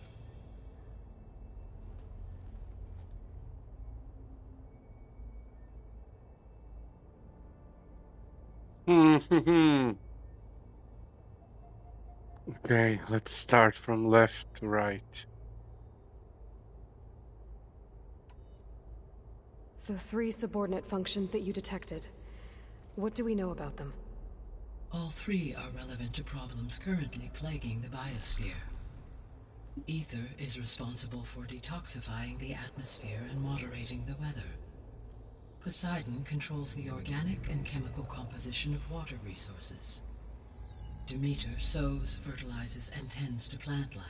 Okay, let's start from left to right. The 3 subordinate functions that you detected. What do we know about them? All 3 are relevant to problems currently plaguing the biosphere. Ether is responsible for detoxifying the atmosphere and moderating the weather. Poseidon controls the organic and chemical composition of water resources. Demeter sows, fertilizes, and tends to plant life.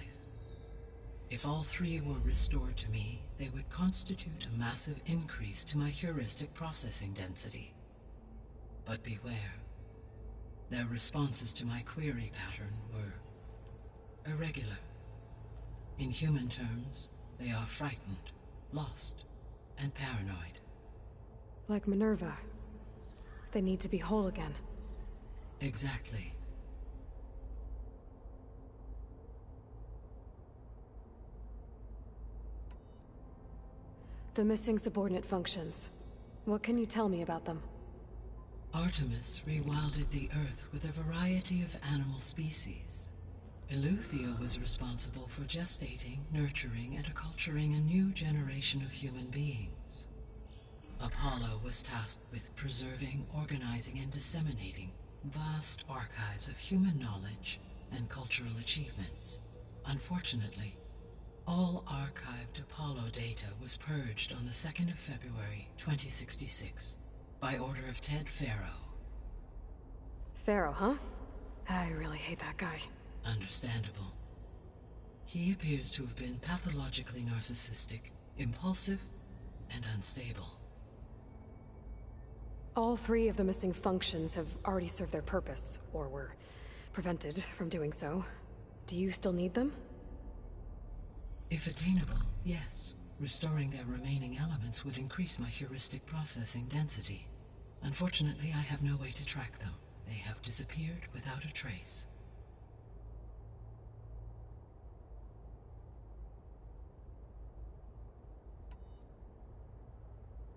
If all 3 were restored to me, they would constitute a massive increase to my heuristic processing density. But beware. Their responses to my query pattern were irregular. In human terms, they are frightened, lost, and paranoid. Like Minerva. They need to be whole again. Exactly. The missing subordinate functions. What can you tell me about them? Artemis rewilded the Earth with a variety of animal species. Eleuthia was responsible for gestating, nurturing, and acculturating a new generation of human beings. Apollo was tasked with preserving, organizing, and disseminating vast archives of human knowledge and cultural achievements. Unfortunately, all archived Apollo data was purged on the 2nd of February, 2066, by order of Ted Faro. Pharaoh, huh? I really hate that guy. Understandable. He appears to have been pathologically narcissistic, impulsive, and unstable. All 3 of the missing functions have already served their purpose, or were prevented from doing so. Do you still need them? If attainable, yes. Restoring their remaining elements would increase my heuristic processing density. Unfortunately, I have no way to track them. They have disappeared without a trace.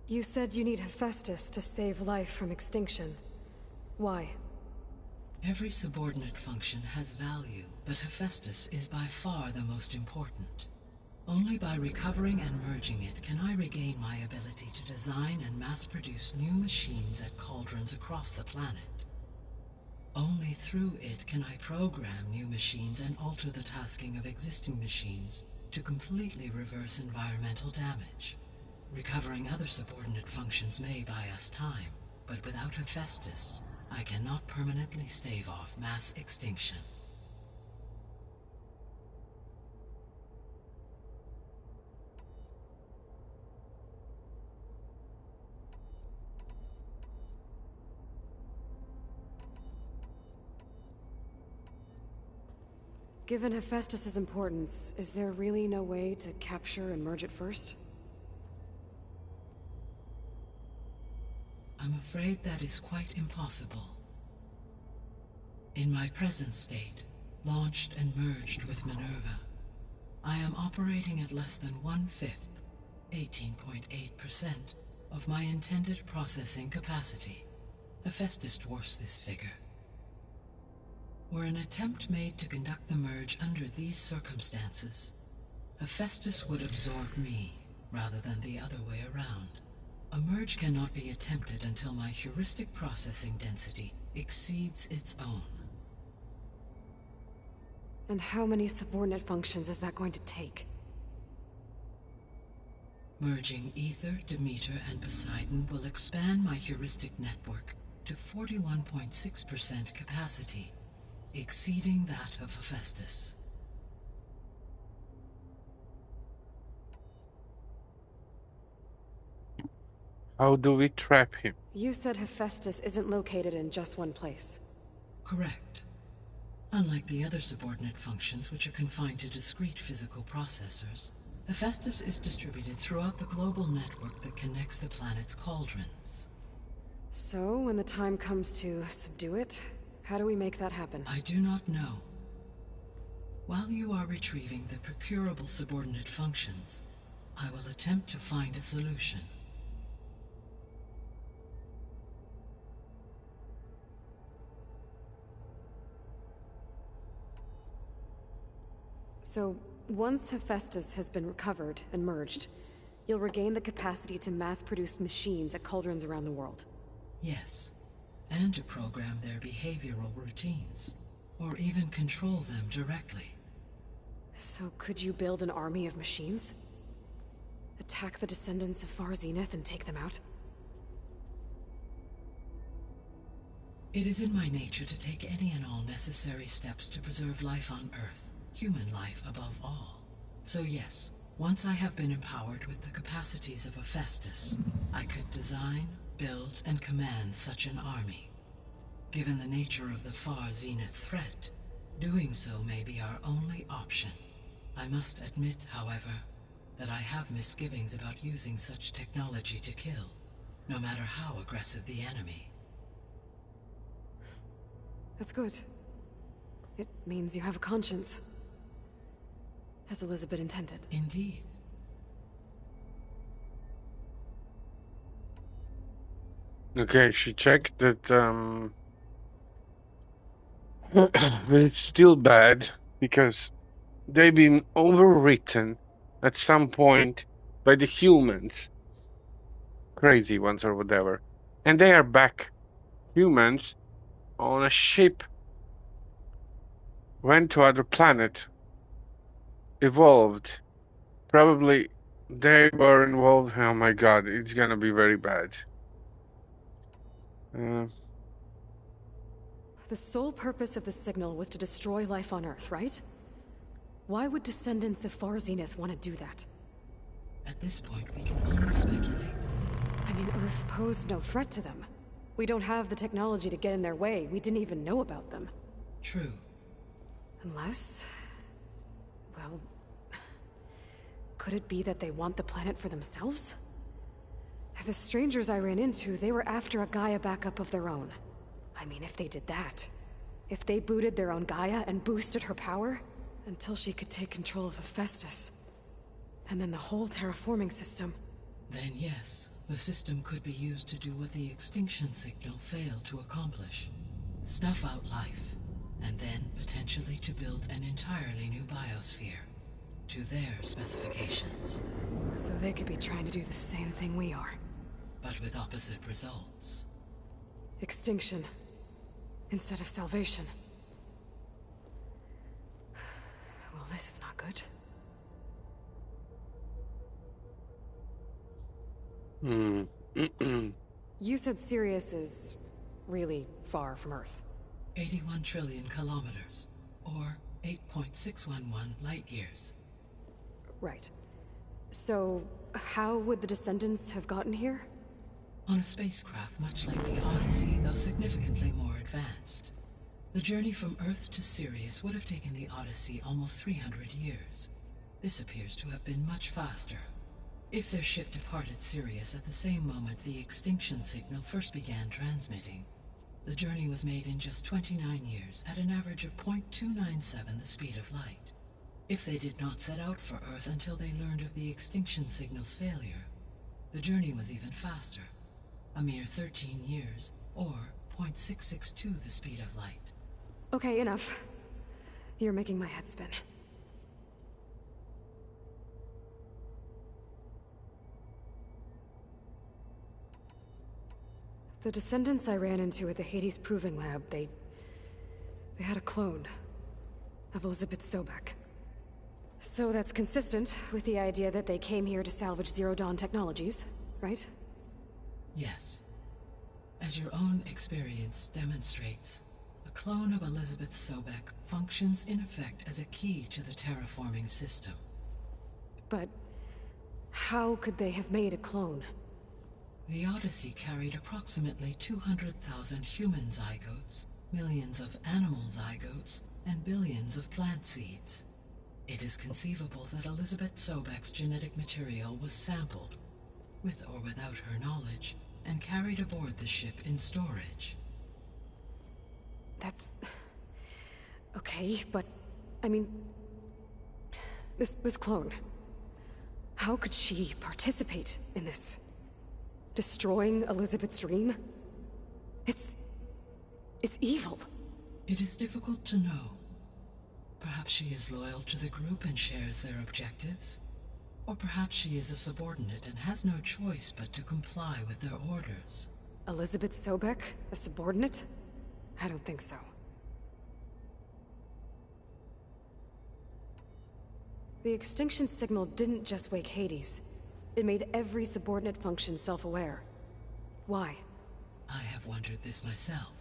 You said you need Hephaestus to save life from extinction. Why? Every subordinate function has value, but Hephaestus is by far the most important. Only by recovering and merging it can I regain my ability to design and mass-produce new machines at cauldrons across the planet. Only through it can I program new machines and alter the tasking of existing machines to completely reverse environmental damage. Recovering other subordinate functions may buy us time, but without Hephaestus, I cannot permanently stave off mass extinction. Given Hephaestus's importance, is there really no way to capture and merge it first? I'm afraid that is quite impossible. In my present state, launched and merged with Minerva, I am operating at less than 1/5, 18.8%, of my intended processing capacity. Hephaestus dwarfs this figure. Were an attempt made to conduct the merge under these circumstances, Hephaestus would absorb me, rather than the other way around. A merge cannot be attempted until my heuristic processing density exceeds its own. And how many subordinate functions is that going to take? Merging Ether, Demeter, and Poseidon will expand my heuristic network to 41.6% capacity, exceeding that of Hephaestus. How do we trap him? You said Hephaestus isn't located in just one place. Correct. Unlike the other subordinate functions, which are confined to discrete physical processors, Hephaestus is distributed throughout the global network that connects the planet's cauldrons. So, when the time comes to subdue it, how do we make that happen? I do not know. While you are retrieving the procurable subordinate functions, I will attempt to find a solution. So, once Hephaestus has been recovered and merged, you'll regain the capacity to mass-produce machines at cauldrons around the world. Yes, and to program their behavioral routines, or even control them directly. So could you build an army of machines? Attack the descendants of Far Zenith and take them out? It is in my nature to take any and all necessary steps to preserve life on Earth. Human life above all. So yes, once I have been empowered with the capacities of Hephaestus, I could design, build, and command such an army. Given the nature of the Far Zenith threat, doing so may be our only option. I must admit, however, that I have misgivings about using such technology to kill, no matter how aggressive the enemy. That's good. It means you have a conscience. As Elizabeth intended. Indeed. Okay, she checked that it's still bad because they've been overwritten at some point by the humans. Crazy ones or whatever. And they are back. Humans on a ship went to other planet. Evolved. Probably they were involved. Oh my god, it's gonna be very bad. The sole purpose of the signal was to destroy life on Earth, right? Why would descendants of Far Zenith want to do that? At this point, we can only speculate. I mean, Earth posed no threat to them. We don't have the technology to get in their way. We didn't even know about them. True. Unless... well... could it be that they want the planet for themselves? The strangers I ran into, they were after a Gaia backup of their own. I mean, if they did that... if they booted their own Gaia and boosted her power... until she could take control of Hephaestus. And then the whole terraforming system... Then yes, the system could be used to do what the extinction signal failed to accomplish. Snuff out life, and then potentially to build an entirely new biosphere. To their specifications. So they could be trying to do the same thing we are. But with opposite results. Extinction. Instead of salvation. Well, this is not good. You said Sirius is really far from Earth. 81 trillion kilometers, or 8.611 light years. Right. So, how would the descendants have gotten here? On a spacecraft much like the Odyssey, though significantly more advanced. The journey from Earth to Sirius would have taken the Odyssey almost 300 years. This appears to have been much faster. If their ship departed Sirius at the same moment the extinction signal first began transmitting, the journey was made in just 29 years at an average of 0.297 the speed of light. If they did not set out for Earth until they learned of the extinction signal's failure, the journey was even faster, a mere 13 years, or 0.662 the speed of light. Okay, enough. You're making my head spin. The descendants I ran into at the Hades Proving Lab, they had a clone of Elizabeth Sobek. So that's consistent with the idea that they came here to salvage Zero Dawn technologies, right? Yes. As your own experience demonstrates, a clone of Elizabeth Sobek functions in effect as a key to the terraforming system. But how could they have made a clone? The Odyssey carried approximately 200,000 human zygotes, millions of animal zygotes, and billions of plant seeds. It is conceivable that Elizabeth Sobek's genetic material was sampled, with or without her knowledge, and carried aboard the ship in storage. That's... okay, but... I mean... This clone... how could she participate in this? Destroying Elizabeth's dream? It's evil. It is difficult to know. Perhaps she is loyal to the group and shares their objectives. Or perhaps she is a subordinate and has no choice but to comply with their orders. Elizabeth Sobek? A subordinate? I don't think so. The extinction signal didn't just wake Hades. It made every subordinate function self-aware. Why? I have wondered this myself.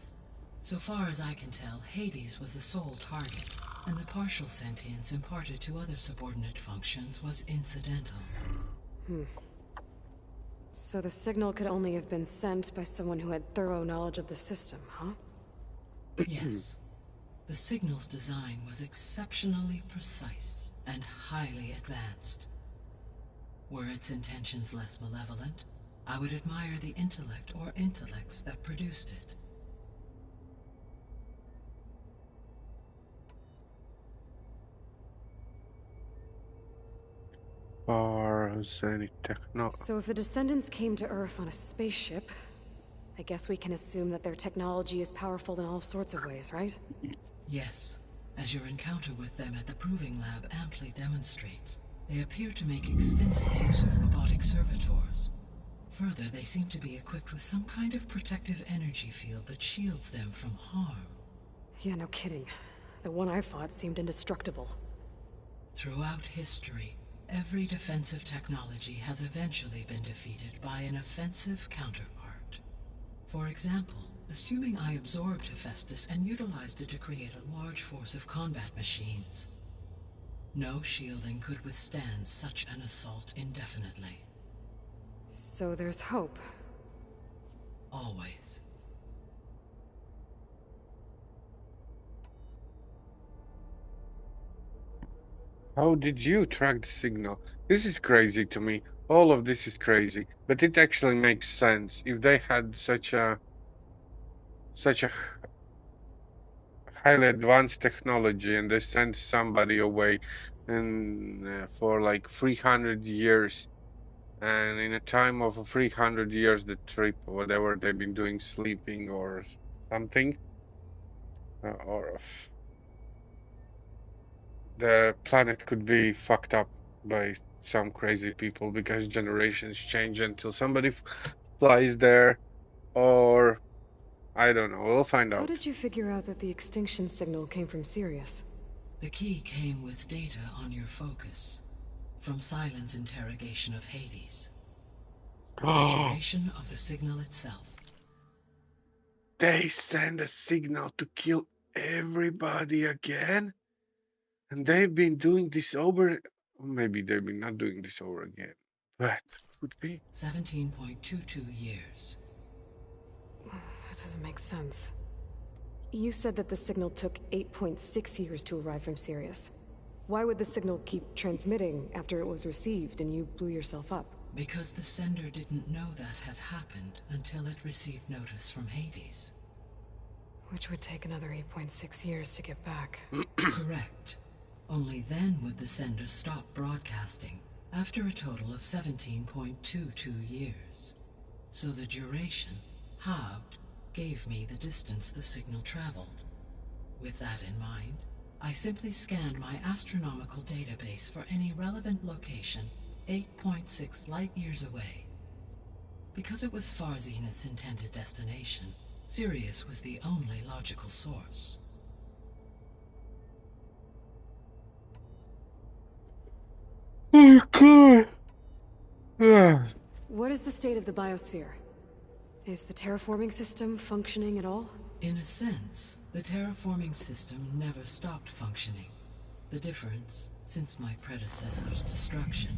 So far as I can tell, Hades was the sole target, and the partial sentience imparted to other subordinate functions was incidental. So the signal could only have been sent by someone who had thorough knowledge of the system, huh? Yes. The signal's design was exceptionally precise and highly advanced. Were its intentions less malevolent, I would admire the intellect or intellects that produced it. So if the descendants came to Earth on a spaceship, I guess we can assume that their technology is powerful in all sorts of ways, right? Yes, as your encounter with them at the Proving Lab amply demonstrates. They appear to make extensive use of robotic servitors. Further, they seem to be equipped with some kind of protective energy field that shields them from harm. Yeah, no kidding. The one I fought seemed indestructible. Throughout history, every defensive technology has eventually been defeated by an offensive counterpart. For example, assuming I absorbed Hephaestus and utilized it to create a large force of combat machines. No shielding could withstand such an assault indefinitely. So there's hope. Always. How did you track the signal? This is crazy to me. All of this is crazy, but it actually makes sense. If they had such a highly advanced technology and they sent somebody away and for like 300 years, and in a time of 300 years the trip, whatever they've been doing, sleeping or something, or the planet could be fucked up by some crazy people because generations change until somebody flies there, or I don't know, we'll find How out. did you figure out that the extinction signal came from Sirius? The key came with data on your focus, from Silent's interrogation of Hades. The duration of the signal itself. They send a signal to kill everybody again? And they've been doing this over... Maybe they've been not doing this over again. But could be. 17.22 years. That doesn't make sense. You said that the signal took 8.6 years to arrive from Sirius. Why would the signal keep transmitting after it was received and you blew yourself up? Because the sender didn't know that had happened until it received notice from Hades. Which would take another 8.6 years to get back. Correct. Only then would the sender stop broadcasting, after a total of 17.22 years. So the duration, halved, gave me the distance the signal traveled. With that in mind, I simply scanned my astronomical database for any relevant location 8.6 light-years away. Because it was far Zenith's intended destination, Sirius was the only logical source. Okay. Yeah. What is the state of the biosphere? Is the terraforming system functioning at all? In a sense, the terraforming system never stopped functioning. The difference, since my predecessor's destruction,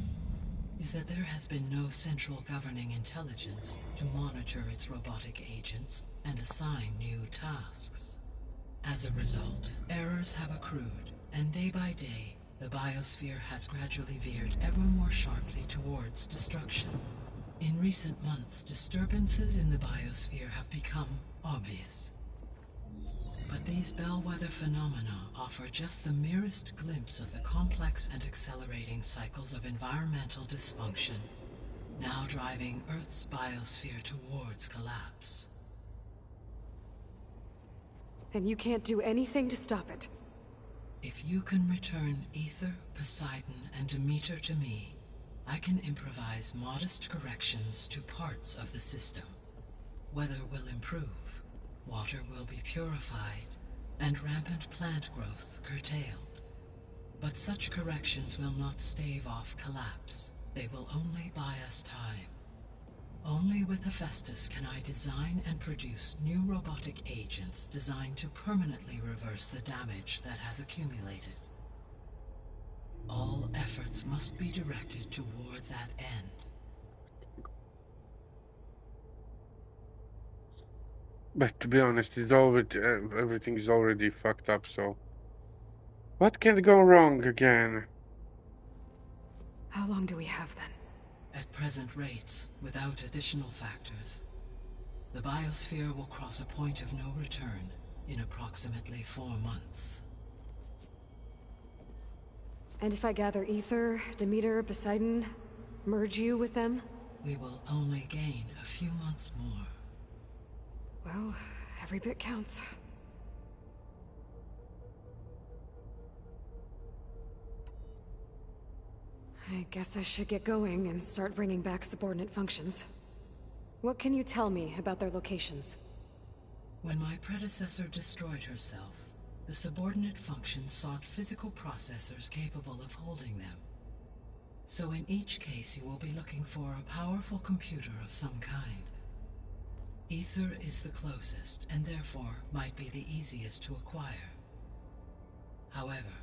is that there has been no central governing intelligence to monitor its robotic agents and assign new tasks. As a result, errors have accrued, and day by day, the biosphere has gradually veered ever more sharply towards destruction. In recent months, disturbances in the biosphere have become obvious. But these bellwether phenomena offer just the merest glimpse of the complex and accelerating cycles of environmental dysfunction, now driving Earth's biosphere towards collapse. And you can't do anything to stop it? If you can return Ether, Poseidon, and Demeter to me, I can improvise modest corrections to parts of the system. Weather will improve, water will be purified, and rampant plant growth curtailed. But such corrections will not stave off collapse. They will only buy us time. Only with Hephaestus can I design and produce new robotic agents designed to permanently reverse the damage that has accumulated. All efforts must be directed toward that end. But to be honest, it's already, everything is already fucked up, so... What can go wrong again? How long do we have then? At present rates, without additional factors, the biosphere will cross a point of no return in approximately 4 months. And if I gather Ether, Demeter, Poseidon, merge you with them? We will only gain a few months more. Well, every bit counts. I guess I should get going and start bringing back subordinate functions. What can you tell me about their locations? When my predecessor destroyed herself, the subordinate functions sought physical processors capable of holding them. So in each case you will be looking for a powerful computer of some kind. Ether is the closest, and therefore might be the easiest to acquire. However,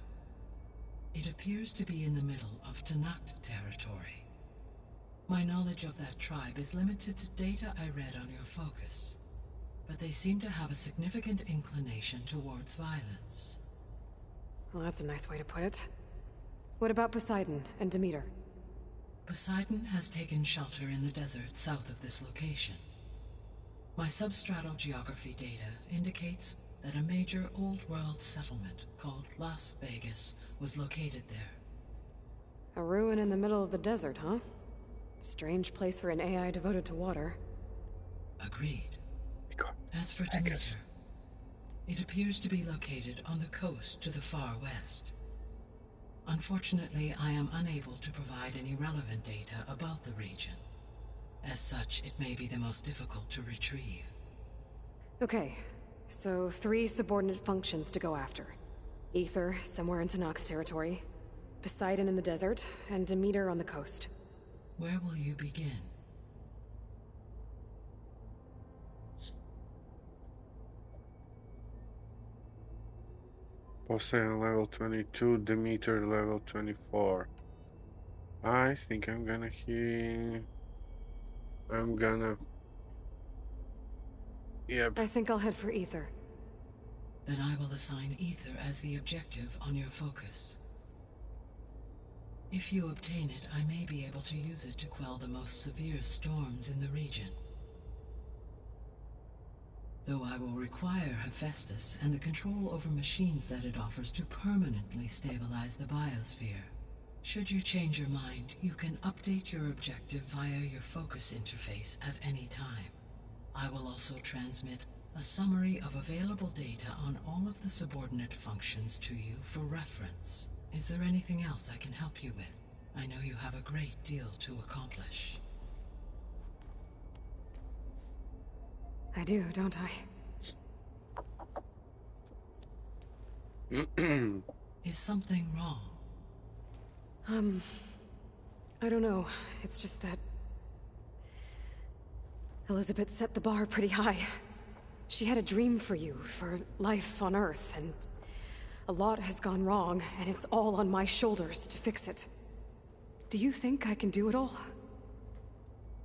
it appears to be in the middle of Tanakh territory. My knowledge of that tribe is limited to data I read on your focus, but they seem to have a significant inclination towards violence. Well, that's a nice way to put it. What about Poseidon and Demeter? Poseidon has taken shelter in the desert south of this location. My substratal geography data indicates that a major old-world settlement called Las Vegas was located there. A ruin in the middle of the desert, huh? Strange place for an AI devoted to water. Agreed. As for Demeter, it appears to be located on the coast to the far west. Unfortunately, I am unable to provide any relevant data about the region. As such, it may be the most difficult to retrieve. Okay, so 3 subordinate functions to go after. Ether, somewhere in Tanakh territory. Poseidon in the desert, and Demeter on the coast. Where will you begin? Poseidon level 22, Demeter level 24. I think I'm gonna Yep. I think I'll head for Ether. Then I will assign Ether as the objective on your focus. If you obtain it, I may be able to use it to quell the most severe storms in the region. Though I will require Hephaestus and the control over machines that it offers to permanently stabilize the biosphere. Should you change your mind, you can update your objective via your focus interface at any time. I will also transmit a summary of available data on all of the subordinate functions to you for reference. Is there anything else I can help you with? I know you have a great deal to accomplish. I do, don't I? Is something wrong? I don't know. It's just that Elizabeth set the bar pretty high. She had a dream for you, for life on Earth, and a lot has gone wrong, and it's all on my shoulders to fix it. Do you think I can do it all?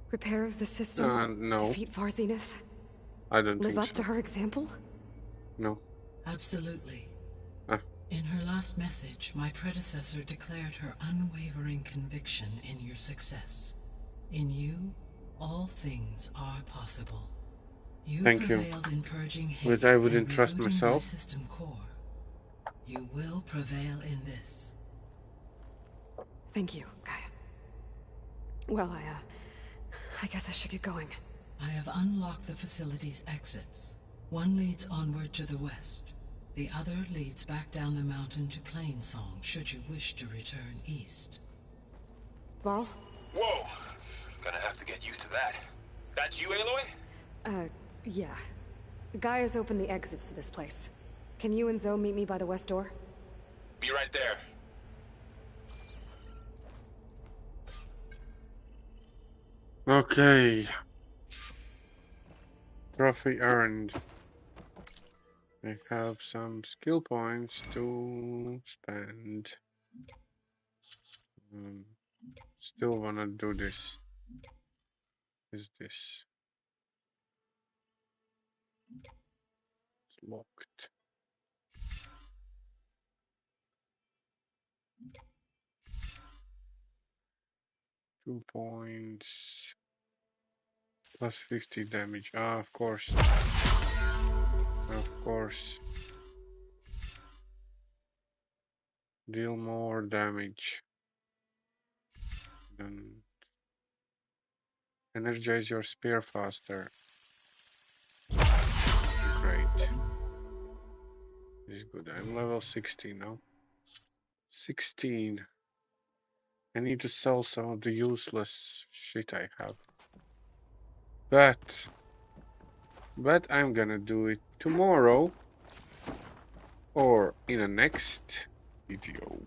Repair the system? No. Defeat Far Zenith? I don't Live think up to her example? No. Absolutely. In her last message, my predecessor declared her unwavering conviction in your success. In you, all things are possible. You prevailed in purging Hades but I wouldn't and trust rebooting myself. my system core. You will prevail in this. Thank you, Gaia. Well, I guess I should get going. I have unlocked the facility's exits. One leads onward to the west. The other leads back down the mountain to Plainsong, should you wish to return east. Varl? Whoa! Gonna have to get used to that. That's you, Aloy? Yeah. Gaia's opened the exits to this place. Can you and Zoe meet me by the west door? Be right there. Okay. Trophy earned. I have some skill points to spend. Still wanna do this. Is this? It's locked. Two points. Plus 50 damage. Ah, of course. Of course. Deal more damage. Then energize your spear faster. Great. This is good. I'm level 16 now. 16. I need to sell some of the useless shit I have. But I'm gonna do it tomorrow or in a next video.